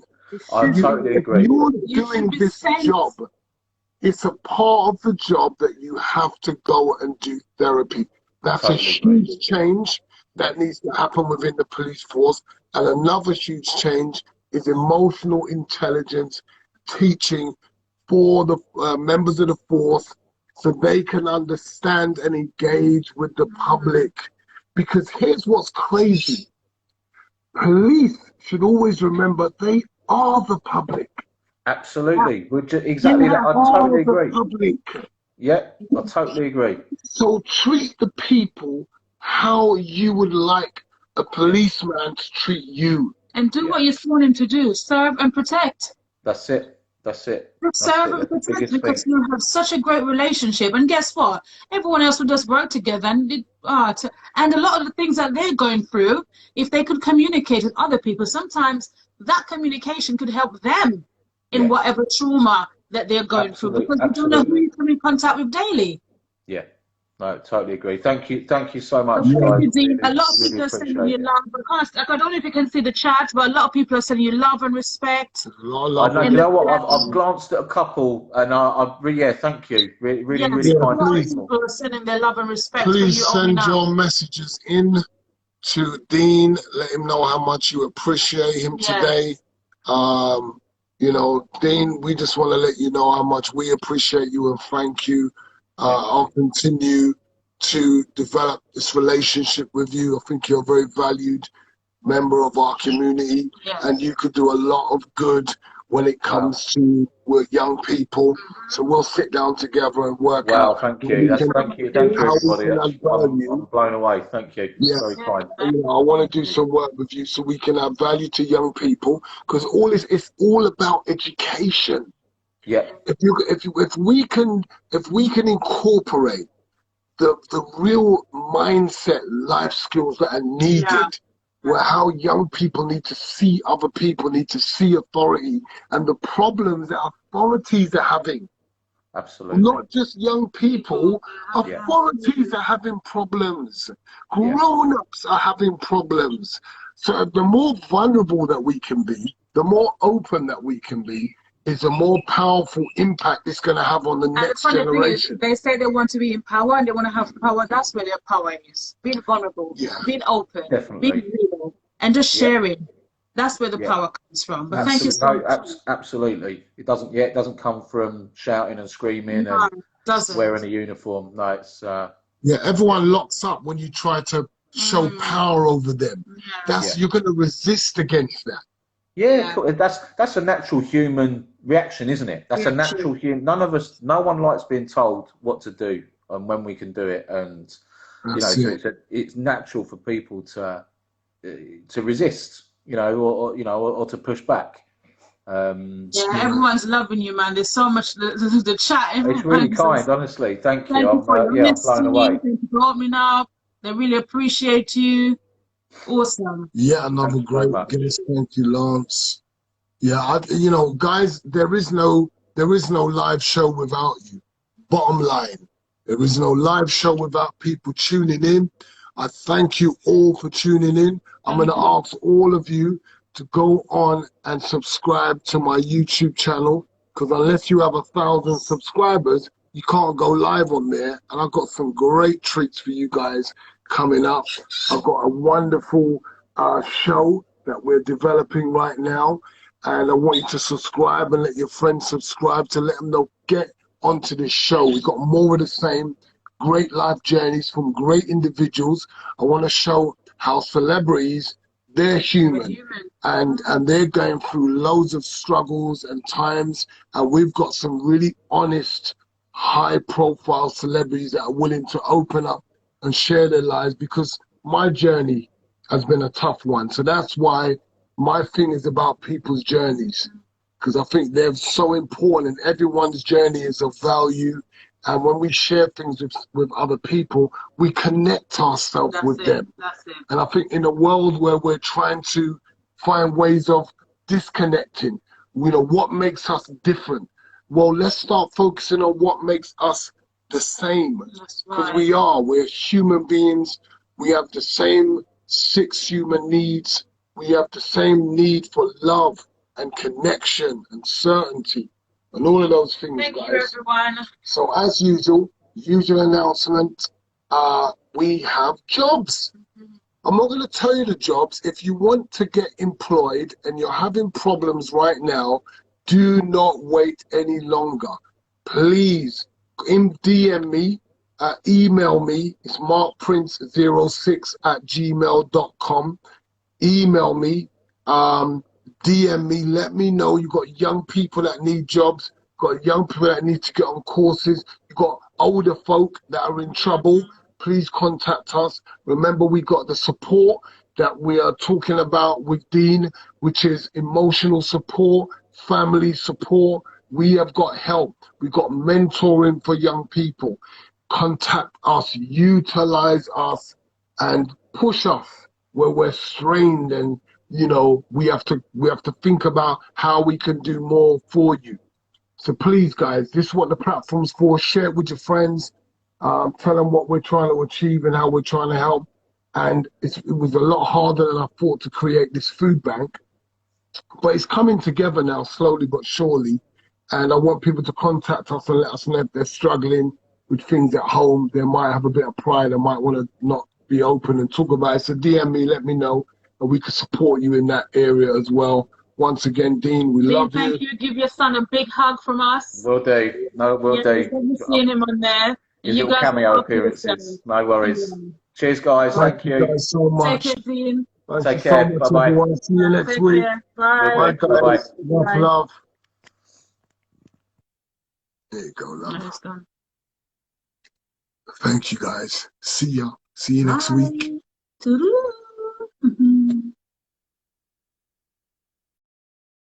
I totally agree. If you're doing this job, it's a part of the job that you have to go and do therapy. That's a huge change that needs to happen within the police force. And another huge change is emotional intelligence teaching for the members of the force so they can understand and engage with the public. Because here's what's crazy. Police should always remember they are the public. Absolutely. Exactly that. I totally agree. Public. Yeah, I totally agree. So treat the people how you would like a policeman to treat you. And do what you're sworn him to do. Serve and protect. That's it. That's it. Serve and protect because you have such a great relationship. And guess what? Everyone else would just work together. And a lot of the things that they're going through, if they could communicate with other people, sometimes that communication could help them in whatever trauma that they're going through. Because we don't know who you come in contact with daily. Yeah. No, totally agree. Thank you so much. Thank you, Dean. A lot of people are sending you love. I don't know if you can see the chat, but a lot of people are sending you love and respect. You know what? I've glanced at a couple, and thank you. Really kind people are sending their love and respect. Please send your messages in to Dean. Let him know how much you appreciate him today. You know, Dean, we just want to let you know how much we appreciate you and thank you. I'll continue to develop this relationship with you. I think you're a very valued member of our community, and you could do a lot of good when it comes to young people. So we'll sit down together and work out. Thank you. Thank you, everybody. I'm blown away. Thank you. Yeah. Very kind. You know, I want to do some work with you so we can add value to young people, because it's all about education. Yeah. If we can incorporate the real mindset, life skills that are needed, where how young people need to see other people, need to see authority, and the problems that authorities are having. Absolutely. Not just young people, authorities are having problems. Grown-ups are having problems. So the more vulnerable that we can be, the more open that we can be, is a more powerful impact it's going to have on the next generation. They say they want to be in power and they want to have power. That's where their power is. Being vulnerable, being open, being real, and just sharing. That's where the power comes from. But thank you so much. Absolutely. It doesn't come from shouting and screaming and wearing a uniform. No, it's... everyone locks up when you try to show power over them. You're going to resist against that. Yeah, that's a natural human reaction, isn't it? That's a natural human. No one likes being told what to do and when we can do it, and it's natural for people to resist, or to push back. Everyone's loving you, man. There's so much the chat. It's really kind, honestly. Thank you. I'm blown away. Thank you for opening up. They really appreciate you. Awesome. Yeah, another great guest. Thank you, Lance. Yeah, guys, there is no live show without you. Bottom line, there is no live show without people tuning in. I thank you all for tuning in. I'm going to ask all of you to go on and subscribe to my YouTube channel, because unless you have 1,000 subscribers, you can't go live on there. And I've got some great treats for you guys coming up. I've got a wonderful show that we're developing right now, and I want you to subscribe and let your friends subscribe to let them know, get onto this show. We've got more of the same great life journeys from great individuals. I want to show how celebrities, they're human and they're going through loads of struggles and times, and we've got some really honest, high profile celebrities that are willing to open up and share their lives, because my journey has been a tough one. So that's why my thing is about people's journeys, because I think they're so important, and everyone's journey is of value. And when we share things with other people, we connect ourselves with them. That's it. And I think in a world where we're trying to find ways of disconnecting, what makes us different? Well, let's start focusing on what makes us the same. That's Because right. we're human beings. We have the same 6 human needs. We have the same need for love and connection and certainty and all of those things, Thank you, guys. everyone. So as usual announcement, we have jobs. I'm not going to tell you the jobs. If you want to get employed and you're having problems right now, do not wait any longer. Please DM me, email me. It's markprince06@gmail.com. Email me, DM me, let me know. You got young people that need jobs, got young people that need to get on courses, you got older folk that are in trouble. Please contact us. Remember, we got the support that we are talking about with Dean, which is emotional support, family support. We have got help. We've got mentoring for young people. Contact us, utilize us, and push us where we're strained, and we have to think about how we can do more for you. So please, guys, this is what the platform's for. Share it with your friends. Tell them what we're trying to achieve and how we're trying to help. And it was a lot harder than I thought to create this food bank, but it's coming together now, slowly but surely. And I want people to contact us and let us know if they're struggling with things at home. They might have a bit of pride. They might want to not be open and talk about it. So DM me, let me know, and we can support you in that area as well. Once again, Dean, we love you. Thank you. Give your son a big hug from us. Will do. No, will do. We're seeing him on there. His You little guys cameo look after yourselves. appearances. No worries. Yeah. Cheers, guys. Thank Thank you you. guys so Take much. care, Dean. Thank Take you so care. much, Bye-bye. everyone. See you next Take week. care. Bye. Will do. Bye, guys. Bye-bye. Love, Bye. love. There you go, love. It's done. Thank you, guys. See ya. See you next week. Bye. Toodaloo.